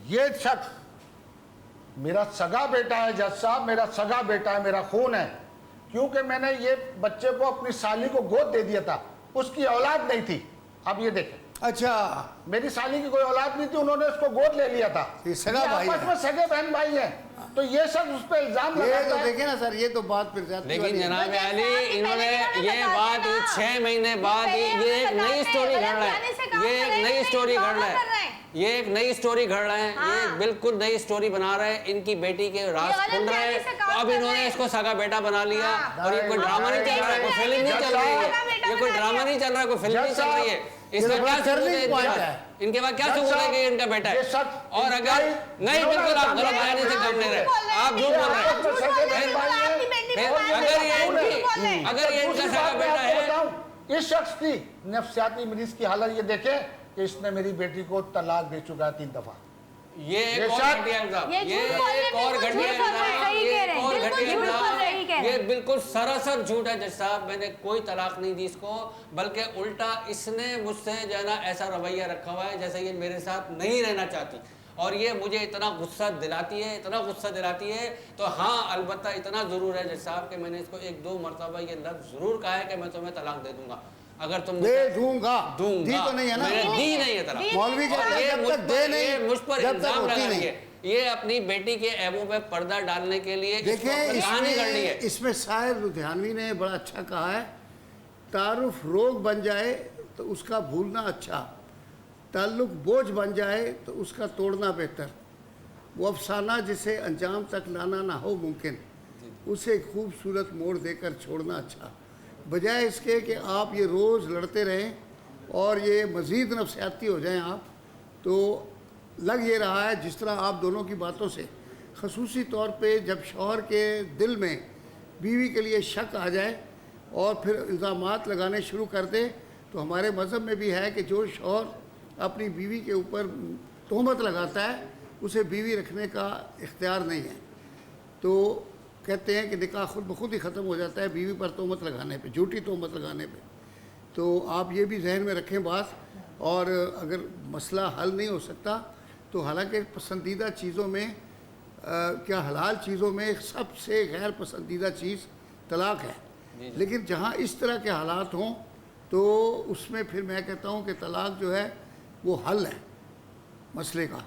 ये शख्स मेरा सगा बेटा है जज साहब, मेरा सगा बेटा है, मेरा खून है। क्योंकि मैंने ये बच्चे को अपनी साली को गोद दे दिया था, उसकी औलाद नहीं थी। अब ये देखें, अच्छा, मेरी साली की कोई औलाद नहीं थी, उन्होंने उसको गोद ले लिया था। ये सगा भाई आपस है। में सगे बहन भाई हैं, तो ये सब उस पर इल्जाम ये लगाता तो है। देखे ना सर, ये तो बात फिर जाती लेकिन वाली है। जनाब जैसा अली, आपने इन्होंने पहले ये बता बात दिया ना। 6 महीने बाद पहले ये एक हमें नई बताते स्टोरी हैं, घड़ रहा जाने से है। काम ये एक करेंगे, नई नहीं स्टोरी घड़ ड्रामा रहा कर रहे है। हैं। ये एक नई स्टोरी घड़ रहे हैं। ये हाँ। एक बिल्कुल नई स्टोरी बना रहे हैं। इनकी बेटी के राज ये खुल अलग रहे जाने हैं। से काम तो अब कर इन्होंने रहे हैं। इसको सगा बेटा बना लिया। हाँ। और ये कोई ड्रामा नहीं चल रहा है, कोई फिल्म नहीं चल रही है। ये कोई ड्रामा नहीं चल रहा है, कोई फिल्म नहीं चल रही है। इसका क्या सबूत है इनके पास? इनके पास क्या सबूत है कि ये इनका बेटा ये है? सच- और अगर नहीं, बिल्कुल आप गलत बयानी से काम ले रहे हैं, आप झूठ बोल रहे हैं। अगर ये इनका सगा बेटा है, इस शख्स की नफ्सियाती मरीज की हालत ये देखे कि इसने मेरी बेटी को तलाक दे चुका है 3 दफा। ये एक और शायद- घटिया इल्जाम, ये ये झूठ बोल रहे एक हैं, और बिल्कुल घटिया झूठ बोल रहे हैं, इल्जाम, सही ये कह रहे एक हैं, और बिल्कुल घटिया झूठ इल्जाम। बोल रहे हैं, सही कह रहे ये हैं। बिल्कुल सरासर झूठ है जज साहब। मैंने कोई तलाक नहीं दी इसको, बल्कि उल्टा इसने मुझसे जो है ना ऐसा रवैया रखा हुआ है जैसे ये मेरे साथ नहीं रहना चाहती। और ये मुझे इतना गुस्सा दिलाती है, इतना गुस्सा दिलाती है। तो हाँ, अलबत्ता इतना ज़रूर है जज साहब कि मैंने इसको 1-2 मरतबा ये लफ्ज़ ज़रूर कहा है कि मैं तुम्हें तलाक दे दूंगा अगर तुम दे मुझसे- दूंगा, दूंगा। दी तो नहीं है ना। मैंने दी नहीं है तलाक। मौलवी दी कहते नहीं हैं ये जब मुझ तक दे पर नहीं, मुझ पर जब तक इल्जाम होती लगा नहीं। रही है। ये अपनी बेटी के ऐबों पे पर्दा डालने के लिए इसको देखें, कहानी कर ली है। इसमें शायर लुधियानवी ने बड़ा अच्छा कहा है, तारुफ रोग बन जाए तो उसका भूलना अच्छा, ताल्लुक बोझ बन जाए तो उसका तोड़ना बेहतर, वो अफसाना जिसे अंजाम तक लाना ना हो मुमकिन, उसे खूबसूरत मोड़ देकर छोड़ना अच्छा। बजाय इसके कि आप ये रोज़ लड़ते रहें और ये मज़ीद नफसियाती हो जाएं आप, तो लग ये रहा है जिस तरह आप दोनों की बातों से, खसूसी तौर पे जब शौहर के दिल में बीवी के लिए शक आ जाए और फिर इल्ज़ामात लगाने शुरू कर दे, तो हमारे मज़हब में भी है कि जो शौहर अपनी बीवी के ऊपर तोहमत लगाता है उसे बीवी रखने का इख्तियार नहीं है। तो कहते हैं कि निकाह खुद ब खुद ही ख़त्म हो जाता है बीवी पर तोहमत लगाने पे, झूठी तोहमत लगाने पे। तो आप ये भी जहन में रखें बात। और अगर मसला हल नहीं हो सकता तो हालांकि पसंदीदा चीज़ों में क्या हलाल चीज़ों में सबसे गैर पसंदीदा चीज़ तलाक है, लेकिन जहाँ इस तरह के हालात हों तो उसमें फिर मैं कहता हूँ कि तलाक जो है वो हल है मसले का,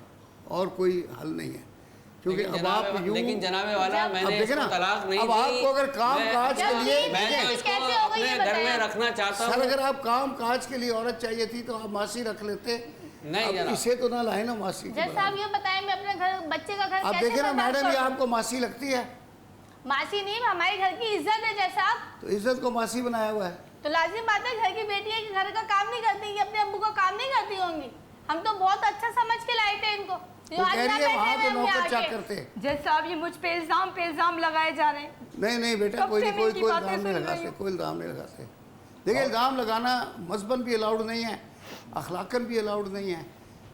और कोई हल नहीं है। क्योंकि अब आप यूँ लेकिन जनाबे वाला अब मैंने देखे ना, इसको तलाक नहीं अब दी। आपको अगर काम काज के लिए मैं तो जब इसको कैसे हो गई ये अपने घर में बताएं। रखना चाहता सर, हूँ। अगर आप काम काज के लिए औरत चाहिए थी तो आप मासी रख लेते। नहीं अब जनाब। इसे तो ना लाए ना मासी की जज बराबर। साहब ये बताएं, मैं अपने घर बच्चे का घर आप कैसे देखे ना बर्बाद मैडम, ये करूं? आपको मासी लगती है मासी नहीं, हमारे घर की इज्जत है जज साहब। तो इज्जत को मासी बनाया हुआ है। तो लाजिम बात है, घर की बेटी है कि घर का काम नहीं करती, ये अपने अब्बू का काम नहीं करती होंगी। हम तो बहुत अच्छा समझ के लाए थे इनको। वो कह रही है वहाँ तो नौकर चाकर करते। जज साहब ये मुझ पे इल्जाम लगाए जा रहे हैं। नहीं नहीं बेटा, कब कोई से नहीं, मैं कोई इनकी कोई बातें इल्ज़ाम नहीं सुन रही लगाते, हूँ। कोई इल्ज़ाम नहीं लगाते। देखिए, इल्ज़ाम लगाना मजहबन भी अलाउड नहीं है, अखलाकन भी अलाउड नहीं है।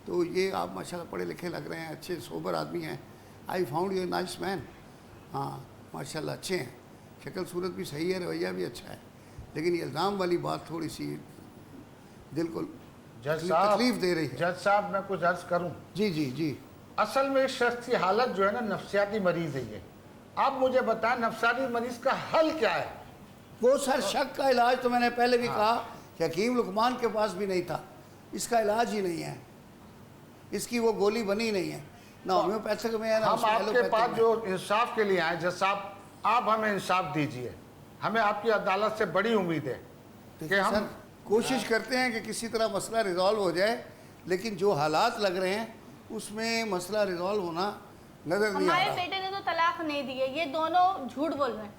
तो ये आप माशाल्लाह पढ़े लिखे लग रहे हैं, अच्छे सोबर आदमी हैं। I found you nice man. हाँ माशाल्लाह अच्छे हैं, शक्ल सूरत भी सही है, रवैया भी अच्छा है, लेकिन ये इल्ज़ाम वाली बात थोड़ी सी दिल को जज साहब, तकलीफ दे रही है। जज साहब मैं कुछ अर्ज करूं। जी जी जी। असल में इस शख्स की हालत जो है ना, नफ्सियाती मरीज है ये। आप मुझे बताएं नफ्सियाती मरीज का हल क्या है? वो सर शक का इलाज तो मैंने पहले भी कहा कि हकीम लुकमान के पास भी नहीं था, इसका इलाज ही नहीं है, इसकी वो गोली बनी नहीं है, ना होम्योपैथिक में है ना हम आपके एलोपैथिक पास में। जो इंसाफ के लिए आए जज साहब, आप हमें इंसाफ दीजिए। हमें आपकी अदालत से बड़ी उम्मीद है कि देखिए हम सर, कोशिश करते हैं कि किसी तरह मसला रिजॉल्व हो जाए, लेकिन जो हालात लग रहे हैं उसमें मसला रिजॉल्व होना नजर नहीं आ हमारे रहा। बेटे ने तो तलाक नहीं दी है, ये दोनों झूठ बोल रहे हैं।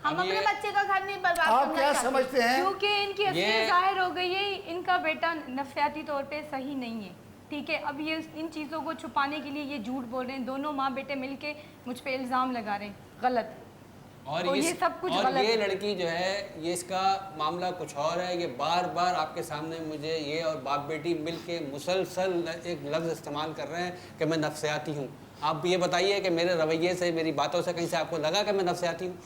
हम अब अपने ये- बच्चे का घर नहीं बर्बाद आप करना क्या चाहते। समझते हैं? क्योंकि इनकी ये- असलियत जाहिर हो गई है, इनका बेटा नफसियाती तौर पे सही नहीं है। ठीक है, अब ये इन चीज़ों को छुपाने के लिए ये झूठ बोल रहे हैं। दोनों माँ बेटे मिलके मुझ पे इल्ज़ाम लगा रहे हैं गलत। और और ये सब कुछ और गलत ये है। लड़की जो है, ये इसका मामला कुछ और है। ये बार बार आपके सामने मुझे ये और बाप बेटी मिल के मुसलसल एक लफ्ज़ इस्तेमाल कर रहे हैं कि मैं नफसियाती हूँ। आप ये बताइए कि मेरे रवैये से, मेरी बातों से कहीं से आपको लगा कि मैं नफसियाती हूँ,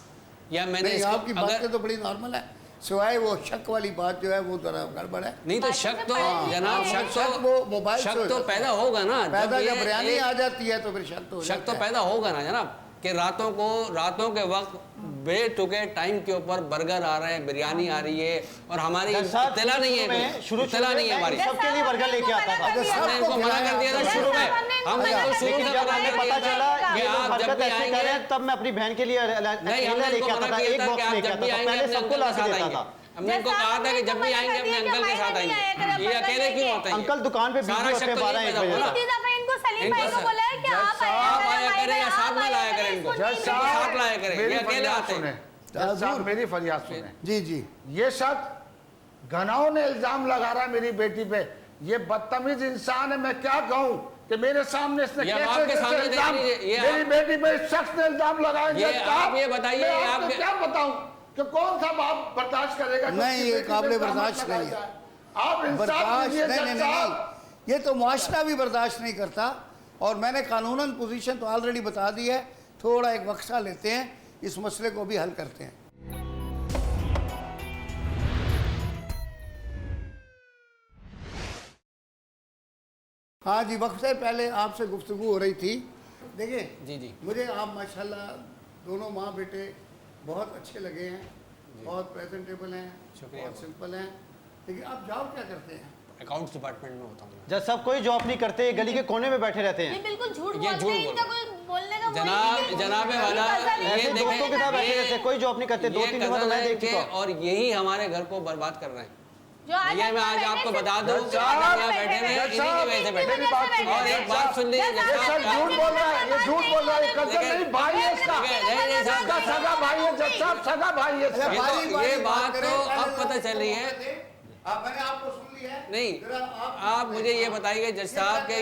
या मैंने नहीं, इसको आपकी बातें तो बड़ी नॉर्मल है, सिवाय वो शक वाली बात जो है वो जरा गड़बड़ है। नहीं तो शक तो जनाब, शक वो मोबाइल से शक हो तो जाता है। पैदा होगा ना, पैदा ये जब बयानी एक- आ जाती है तो फिर शक तो हो शक तो जाता है। पैदा होगा ना जनाब, कि रातों के वक्त बेटुके टाइम के ऊपर बर्गर आ रहे हैं, बिरयानी आ रही है और हमारी जज साहब, इत्तला नहीं है, शुरू इत्तला नहीं है हमारी। सबके लिए बर्गर लेके आता था। हमने इनको मना कर दिया था शुरू में, हमने इनको शुरू लेकिन से जब मना हमें कर पता दिया चला था कि ये लोग आप जब हरकत भी ऐसे कर रहे आएंगे, हैं, तब मैं अपनी बहन के लिए नहीं हमने लेके इनको आता मना था, किया एक था कि बॉक्स आप लेके जब आता भी था, आएंगे पहले अपने सबको अंकल ला के के साथ देता आएंगे। था। हमने इनको कहा था कि जब भी आएंगे अपने अंकल के साथ आएंगे। ये अकेले क्यों होते हैं? अंकल दुकान पे सारा बिजी शक होते तो 12-1 यही बजे पैदा तक। कितनी दफा इनको सलीम भाई को इनको बोला है कि आप आप आया आया करें या साथ में लाया करें इनको, जज साथ लाया करें, ये मेरी अकेले फरियाद आते सुने, हैं। जज साहब मेरी फरियाद सुने। जी जी ये शख्स घनाओं ने इल्जाम लगा रहा है मेरी बेटी पे, ये बदतमीज इंसान है। मैं क्या कहूँ कि मेरे सामने इसने ये कैसे आपके कैसे सामने देख इल्जाम लीजिए, ये मेरी आप- बेटी पे इस शख्स ने इल्जाम लगाया। ये जज आप साहब, ये बताइए, मैं आपको आपके- क्या बताऊं कि कौन सा बाप बर्दाश्त करेगा कि नहीं, उसकी ये बेटी पे काबिले इल्जाम बर्दाश्त लगाया नहीं है। जाए। आप इंसाफ बर्दाश्त कीजिए नहीं जज नहीं साहब। नहीं, ये तो मुआशरा भी बर्दाश्त नहीं करता। और मैंने कानूनन पोजीशन तो ऑलरेडी बता दी है, थोड़ा एक वक्फा लेते हैं, इस मसले को भी हल करते हैं। हाँ जी, वक्त से पहले आपसे गुफ्तगू हो रही थी। देखिए जी जी, मुझे आप माशाल्लाह दोनों माँ बेटे बहुत अच्छे लगे हैं, बहुत प्रेजेंटेबल हैं, शुक्रिया। बहुत सिंपल हैं। लेकिन आप जॉब क्या करते हैं? अकाउंट्स डिपार्टमेंट में होता हूँ मैं। जज साहब कोई जॉब नहीं करते, गली के कोने में बैठे रहते ये हैं। बिल्कुल झूठ ये बोलते झूठ हैं, इनका बोल कोई बोलने का वो ही जनाब नहीं है। जनाबे वाला ये ऐसे देखें, दोस्तों के साथ बैठे रहते हैं, कोई जॉब नहीं करते। ये 2-3 दफा तो कज़न मैं है देख इनके चुका हूं। और यही हमारे घर को बर्बाद कर रहे हैं। जो आज ये मैं आज बैठे आपको सिर्फ- बता दूं कि जज आज हम यहाँ साहब, बैठे हुए हैं, जज इन्हीं की वजह से साहब, बैठे मेरी हैं। बात सुनिए। और एक बात सुन लीजिए, जज ये साहब, सब झूठ बोल रहा है, ये झूठ बोल रहा है। ये कज़न नहीं, भाई है इसका। नहीं, साहब, इसका सगा भाई है जज साहब, सगा भाई है इसका। अच्छा, ये तो- बारी बारी ये बात करें, तो पहले अब पता लोग चल रही है। मैंने आपको सुन लिया है। नहीं, जरा आप मुझे ये बताइए जज साहब के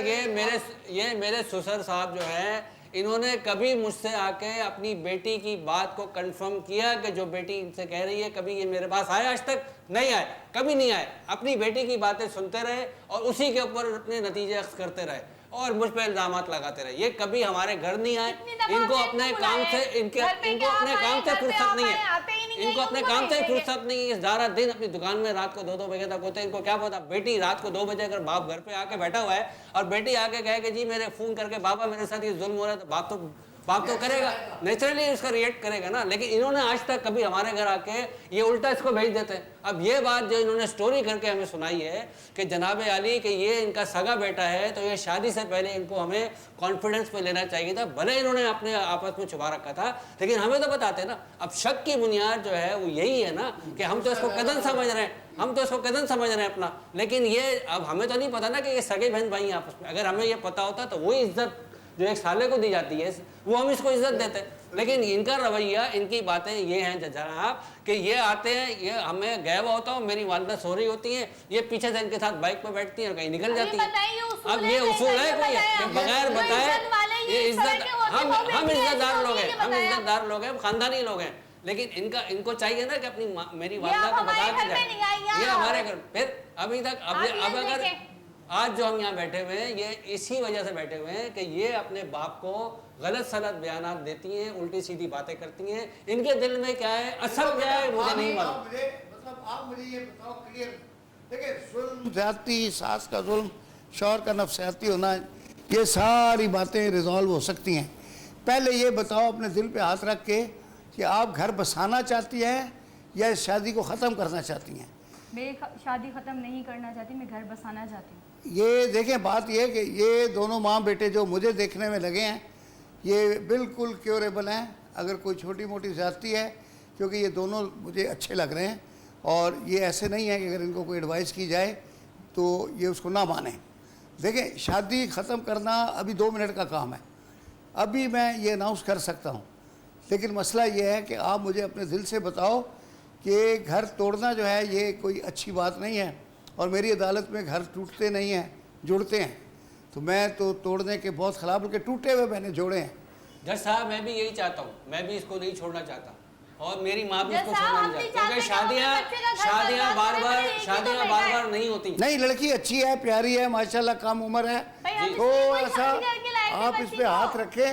ये मेरे ससुर साहब जो हैं, इन्होंने कभी मुझसे आके अपनी बेटी की बात को कंफर्म किया कि जो बेटी इनसे कह रही है, कभी ये मेरे पास आए? आज तक नहीं आए, कभी नहीं आए। अपनी बेटी की बातें सुनते रहे और उसी के ऊपर अपने नतीजे अख्ज़ करते रहे और मुझ पर इल्जामात लगाते रहे। ये कभी हमारे घर नहीं आए। कितनी दफा इनको हमने अपने इनको काम बुलाया से है? इनको घर पे क्या अपने आप काम आए, से घर पे फुर्सत आप नहीं आए, है। आते ही नहीं है, इनको अपने इनको काम से नहीं देंगे। फुर्सत नहीं है। सारा दिन अपनी दुकान में रात को 2-2 बजे तक होते हैं। इनको क्या पता, बेटी रात को 2 बजे अगर बाप घर पे आके बैठा हुआ है और बेटी आके कहे कि जी मेरे फ़ोन करके बाबा मेरे साथ ये जुल्म हो रहा है, तो बाप तो करेगा, नेचुरली उसका रिएक्ट करेगा ना। लेकिन इन्होंने आज तक कभी हमारे घर आके ये उल्टा इसको भेज देते हैं। अब ये बात जो इन्होंने स्टोरी करके हमें सुनाई है कि जनाब अली कि ये इनका सगा बेटा है, तो ये शादी से पहले इनको हमें कॉन्फिडेंस पे लेना चाहिए था। भले इन्होंने अपने आपस में छुपा रखा था, लेकिन हमें तो बताते ना। अब शक की बुनियाद जो है वो यही है ना कि हम तो इसको कदन समझ रहे हैं, हम तो इसको कदन समझ रहे हैं अपना। लेकिन ये अब हमें तो नहीं पता ना कि ये सगे बहन भाई हैं आपस में। अगर हमें ये पता होता तो वही इज्जत जो एक साले को दी जाती है वो हम इसको इज्जत देते हैं। लेकिन इनका रवैया, इनकी बातें ये हैं जनाब कि ये आते हैं, ये हमें गया हुआ होता हूँ, मेरी वालदा सो रही होती हैं, ये पीछे से इनके साथ बाइक पे बैठती हैं और कहीं निकल जाती हैं। अब ये उसूल है कोई कि बगैर बताए ये इज्जत, हम इज्जतदार लोग हैं, हम इज्जतदार लोग हैं, खानदानी लोग हैं। लेकिन इनको चाहिए ना कि अपनी मेरी वालदा को बता के जाए। ये हमारे घर फिर अभी तक अब अगर आज जो हम यहाँ बैठे हुए हैं, ये इसी वजह से बैठे हुए हैं कि ये अपने बाप को गलत सलत बयानात देती हैं, उल्टी सीधी बातें करती हैं। इनके दिल में क्या है, असल क्या है, मुझे नहीं मालूम। मतलब आप मुझे ये बताओ क्लियर। देखिए, जुल्म, ज्यादती, सास का जुल्म, शौहर का नफसियाती होना, ये सारी बातें रिजॉल्व हो सकती हैं। पहले ये बताओ अपने दिल पे हाथ रख के कि आप घर बसाना चाहती हैं या इस शादी को ख़त्म करना चाहती हैं? मैं शादी ख़त्म नहीं करना चाहती, मैं घर बसाना चाहती हूँ। ये देखें, बात ये कि ये दोनों माँ बेटे जो मुझे देखने में लगे हैं, ये बिल्कुल क्योरेबल हैं। अगर कोई छोटी मोटी ज़्यादती है, क्योंकि ये दोनों मुझे अच्छे लग रहे हैं और ये ऐसे नहीं है कि अगर इनको कोई एडवाइस की जाए तो ये उसको ना माने। देखें, शादी ख़त्म करना अभी 2 मिनट का काम है, अभी मैं ये अनाउंस कर सकता हूँ। लेकिन मसला ये है कि आप मुझे अपने दिल से बताओ कि घर तोड़ना जो है ये कोई अच्छी बात नहीं है। और मेरी अदालत में घर टूटते नहीं हैं, जुड़ते हैं। तो मैं तो तोड़ने के बहुत ख़िलाफ़, बल्कि टूटे हुए मैंने जोड़े हैं। जज साहब, मैं भी यही चाहता हूँ, मैं भी इसको नहीं छोड़ना चाहता और मेरी माँ भी जज इसको साहब, छोड़ना हम नहीं नहीं चाहती, क्योंकि चाहते कि अपने बच्चे का घर बर्बाद करें, एक ही तो नहीं होती। नहीं, लड़की अच्छी है, प्यारी है, माशाल्लाह, कम उम्र है। भाई, हम इसलिए थोड़ा कोई सा शादी करके लाए थे आप इस बच्ची पे को। हाथ रखें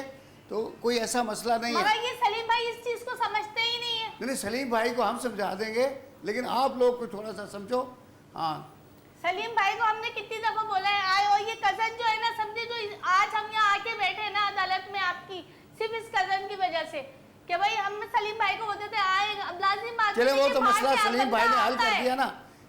तो कोई ऐसा मसला नहीं है। मगर ये सलीम भाई इस चीज को समझते ही नहीं है। नहीं, सलीम भाई को हम समझा देंगे, लेकिन आप लोग को थोड़ा सा समझो। हाँ, सलीम भाई को हमने कितनी दफा बोला है आए, और ये कजन जो है ना, समझे, जो आज हम यहाँ आके बैठे हैं ना अदालत में आपकी, सिर्फ इस कजन की वजह से। कि भाई हम सलीम भाई को बोलते थे आए, अब लाजिम बात चले है वो कि तो बाहर मसला से सलीम आकर भाई ने बंदा हल आता कर है। दिया ना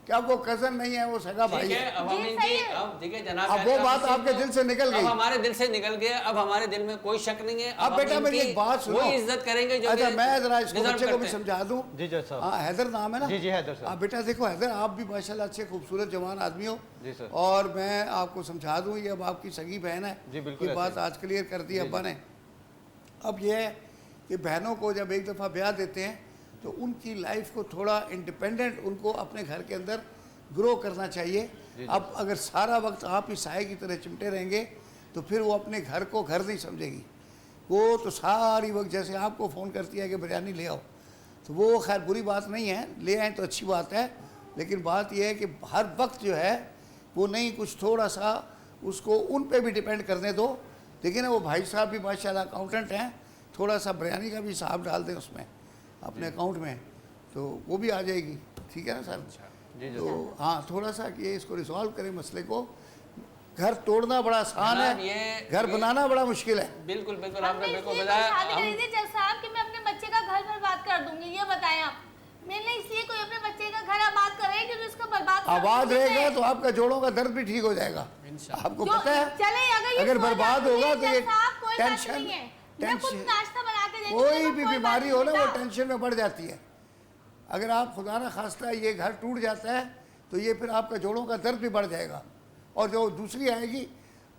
कि अब वो कजन नहीं है, वो सगा भाई ठीक है, है। अब जी, हम सही इनकी है। अब देखिए जनाब, अब वो बात आपके दिल से निकल गई। अब हमारे दिल से निकल गया, अब हमारे दिल में कोई शक नहीं है। अब बेटा हम मेरी इनकी एक बात सुनो, वही इज्जत करेंगे जो अच्छा ये मैं जरा इसको deserve बच्चे को भी करते हैं। समझा दूं। जी जज साहब। हाँ, हैदर नाम है ना? जी जी हैदर साहब। हाँ बेटा देखो हैदर, आप भी माशाल्लाह अच्छे खूबसूरत जवान आदमी हो। जी सर। और मैं आपको समझा दूं, ये अब आपकी सगी बहन है। जी, बिल्कुल ये ऐसे बात ही। आज क्लियर कर दी अब्बा ने। अब ये है कि बहनों को जब एक दफ़ा ब्याह देते हैं तो उनकी लाइफ को थोड़ा इंडिपेंडेंट उनको अपने घर के अंदर ग्रो करना चाहिए। अब अगर सारा वक्त आप ही साए की तरह चिमटे रहेंगे तो फिर वो अपने घर को घर नहीं समझेगी। वो तो सारी वक्त जैसे आपको फ़ोन करती है कि बिरयानी ले आओ, तो वो खैर बुरी बात नहीं है, ले आए तो अच्छी बात है, लेकिन बात यह है कि हर वक्त जो है वो नहीं, कुछ थोड़ा सा उसको उन पे भी डिपेंड करने दो। देखिए ना वो भाई साहब भी माशाल्लाह अकाउंटेंट हैं, थोड़ा सा बिरयानी का भी हिसाब डाल दें उसमें अपने अकाउंट में, तो वो भी आ जाएगी। ठीक है ना सर? जी तो हाँ थोड़ा सा कि इसको रिजॉल्व करें मसले को। घर तोड़ना बड़ा आसान जनाब, है, घर बनाना बड़ा मुश्किल है। बिल्कुल बिल्कुल हमने आपने बिल्कुल इसलिए बताया। शादी हम करी थी जज साहब कि मैं अपने बच्चे का घर बर्बाद कर दूंगी, ये बताएं आप। मैंने इसलिए कोई अपने बच्चे का घर आबाद करे कि उसको बर्बाद कर आबाद दूंगी रहेगा मैं। तो आपका जोड़ों का दर्द भी ठीक हो जाएगा। आपको जो- पता है चले ये अगर सो बर्बाद जाती होगा है, तो ये जज साहब, कोई बात टेंशन नहीं है। मैं खुद टेंशन नाश्ता बना के देती हूँ, कोई तो भी बात बीमारी हो ना नहीं वो बेटा। टेंशन में बढ़ जाती है। अगर आप खुदा ना खास्ता ये घर टूट जाता है तो ये फिर आपका जोड़ों का दर्द भी बढ़ जाएगा। और जो दूसरी आएगी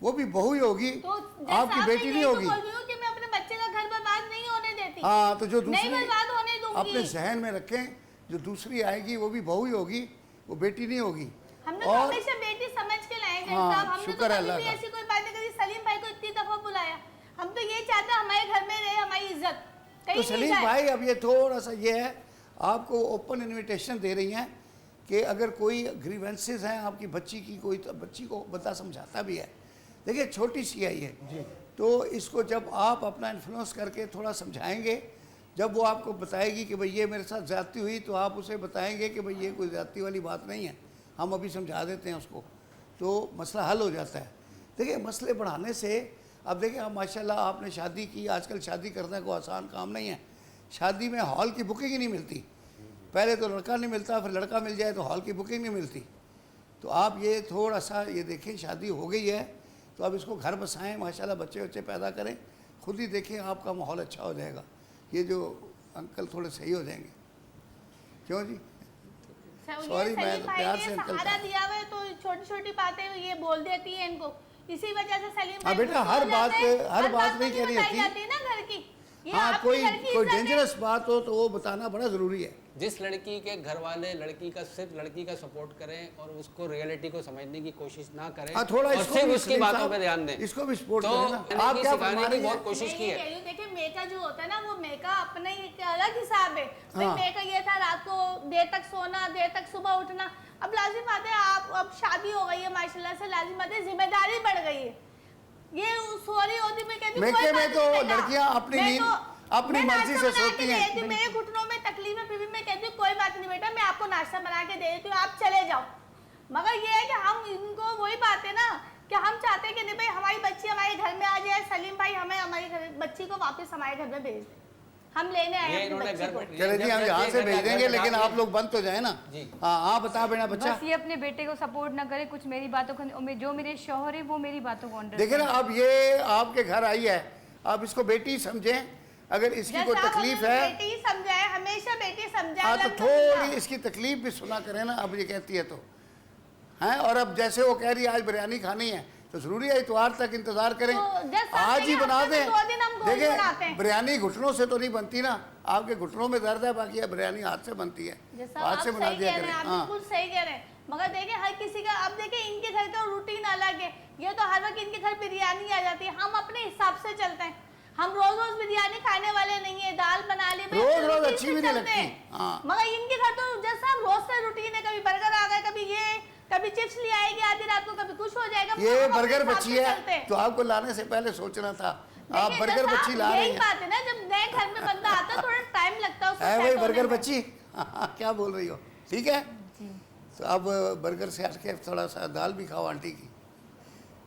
वो भी बहू ही होगी, तो जज आपकी साहब, बेटी मैं नहीं यही तो होगी। बोल रही हूँ कि मैं अपने बच्चे का घर बर्बाद नहीं होने देती। हाँ तो जो नहीं दूसरी बर्बाद होने दूंगी। अपने जहन में रखें, जो दूसरी आएगी वो भी बहू ही होगी, वो बेटी नहीं होगी। हमने तो और हमेशा बेटी समझ के लाए जज हाँ, साहब। हमने तो शुक्र है कभी अल्लाह भी का। ऐसी कोई बात नहीं करी। सलीम भाई को इतनी दफा बुलाया, हम तो ये चाहते हैं हमारे घर में रहे हमारी इज्जत तो कहीं नहीं सलीम जाए। भाई अब ये थोड़ा सा ये है, आपको ओपन इनविटेशन दे रही हैं कि अगर कोई ग्रीवेंसेस हैं आपकी बच्ची की, कोई तो बच्ची को बंदा समझाता भी है। देखिए छोटी सी है ये, तो इसको जब आप अपना इन्फ्लुएंस करके थोड़ा समझाएंगे, जब वो आपको बताएगी कि भाई ये मेरे साथ ज़्यादती हुई, तो आप उसे बताएंगे कि भाई ये कोई ज़्यादती वाली बात नहीं है, हम अभी समझा देते हैं उसको, तो मसला हल हो जाता है। देखिए मसले बढ़ाने से, अब देखिए अब माशाल्लाह आपने शादी की, आजकल शादी करना कोई आसान काम नहीं है। शादी में हॉल की बुकिंग ही नहीं मिलती, पहले तो लड़का नहीं मिलता, फिर लड़का मिल जाए तो हॉल की बुकिंग नहीं मिलती। तो आप ये थोड़ा सा ये देखें, शादी हो गई है तो अब इसको घर बसाएं, माशाल्लाह बच्चे बच्चे पैदा करें, खुद ही देखें आपका माहौल अच्छा हो जाएगा। ये जो अंकल थोड़े सही हो जाएंगे, क्यों जी? Sorry, मैं तो प्यार से अंकल सहारा कहा। दिया हुआ है, तो छोटी छोटी बातें ये बोल देती है इनको, इसी वजह से सलीम हाँ भाई बेटा, गुस्सा हर हो बात जाते हैं। पे- हर बात नहीं तो कहनी बताई होती। जाती है ना घर की। ये हाँ आपके कोई घर की कोई इज्जत है। डेंजरस बात हो तो वो बताना बड़ा ज़रूरी है। जिस लड़की के घर वाले लड़की का सिर्फ लड़की का सपोर्ट करें और उसको रियलिटी को समझने की कोशिश ना करें हाँ थोड़ा और इसको सिर्फ भी उसकी सलीम बातों साहब, पे ध्यान दें, इसको भी सपोर्ट तो करें ना। मैंने आप की क्या सिखाने फरमा की रही बहुत हैं? कोशिश की मैं ये है। कह रही हूँ, देखिए मेका जो होता है ना, वो मेका अपना ही एक अलग हिसाब है। भाई हाँ। मेका ये था रात को देर तक सोना, देर तक सुबह उठना। अब लाजिम बात है, आप अब शादी हो गई है माशाल्लाह से, लाजिम बात है जिम्मेदारी बढ़ गई है। ये सॉरी होती, मैं कहती हूँ मेके कोई में बात तो नहीं बेटा। लड़कियां अपनी मैं नींद तो- अपनी मैं मर्जी नाश्ता से बना के सोती दे हैं। देती हूँ, मेरे घुटनों में तकलीफ है, फिर भी मैं कहती हूँ कोई बात नहीं बेटा, मैं आपको नाश्ता बना के दे देती हूँ, आप चले जाओ। मगर ये है कि हम इनको वही बात है ना कि हम चाहते हैं कि नहीं भाई हमारी बच्ची हमारे घर में आ जाए, सलीम भाई हमें हमारी बच्ची को वापस हमारे घर में भेज दें, हम लेने आए ये अपनी इन्होंने बच्ची घर को। में- चले जी, हम यहाँ से भेज देंगे, लेकिन आप लोग बंद तो जाए ना। जी। हाँ बता बेटा बच्चा। बस ये अपने बेटे को सपोर्ट ना करे, कुछ मेरी बातों को, जो मेरे शौहर है वो मेरी बातों को देखिए ना, अब ये आपके घर आई है, आप इसको बेटी समझें। अगर इसकी जैसा कोई आप तकलीफ अपनी है, बेटी समझाए, हमेशा बेटी समझाए, हाँ तो लग थोड़ी मत इसकी तकलीफ भी सुना करें ना। अब ये कहती है तो हैं, और अब जैसे वो कह रही है आज बिरयानी खानी है, तो जरूरी है इतवार तक इंतजार करें, तो जैसा आप आज ही कहिए, बना हफ्ते दें। में 2 दिन हम गोश्त बनाते देखिए हैं। बिरयानी घुटनों से तो नहीं बनती ना, आपके घुटनों में दर्द है, बाकी बिरयानी हाथ से बनती है, जैसा हाथ आप से बना सही दिया कह रहे करें। हैं, आप हाँ बिल्कुल सही कह रहे हैं। मगर देखिए हर किसी का, अब देखिए इनके घर का रूटीन अलग है, ये तो हर वक्त इनके घर बिरयानी आ जाती है, हम अपने हिसाब से चलते हैं, हम रोज रोज बिरयानी खाने वाले नहीं है, दाल बना ली भाई, रोज रोज routine अच्छी से भी नहीं चलते लगती। हैं। हाँ। मगर इनके घर तो जैसा रोज का रूटीन है, कभी बर्गर आ गए, कभी ये, कभी चिप्स ले आएगी आधी रात को, कभी कुछ हो जाएगा। ये हम अपने बर्गर हिसाब बच्ची से है चलते हैं। तो आपको लाने से पहले सोचना था, आप देखिए, बर्गर जैसा बच्ची ला रही यही हैं। बात है ना, जब नए घर में बंदा आता है थोड़ा टाइम लगता है उसको है set भाई होने बर्गर में। बच्ची क्या बोल रही हो? ठीक है, तो अब बर्गर से हट के थोड़ा सा दाल भी खाओ आंटी की।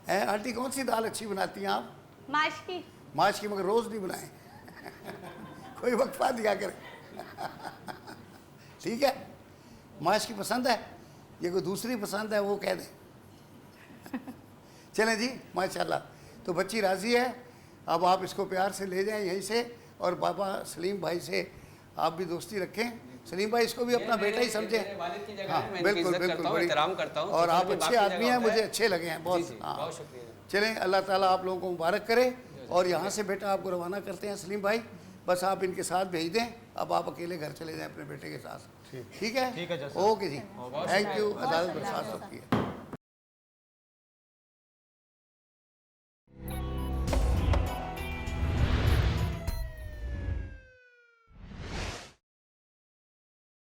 है आंटी कौन सी दाल अच्छी बनाती हैं आप? माश की। माश की, मगर रोज नहीं बनाए कोई वक्फा दिया करे। ठीक है, माश की पसंद है, ये कोई दूसरी पसंद है वो कह दे। चलें जी, माशाल्लाह। तो बच्ची राज़ी है, अब आप इसको प्यार से ले जाएं यहीं से, और बाबा सलीम भाई से आप भी दोस्ती रखें। सलीम भाई इसको भी अपना बेटा ही समझें। हाँ बिल्कुल बिल्कुल, बड़ी और आप अच्छे आदमी हैं, मुझे अच्छे लगे हैं बहुत। हाँ चलें, अल्लाह ताला आप लोगों को मुबारक करे। और यहाँ से बेटा आपको रवाना करते हैं सलीम भाई, बस आप इनके साथ भेज दें, अब आप अकेले घर चले जाएं अपने बेटे के साथ। ठीक है, ठीक है, ओके जी, थैंक यू। अदालत बर्खास्त होती है।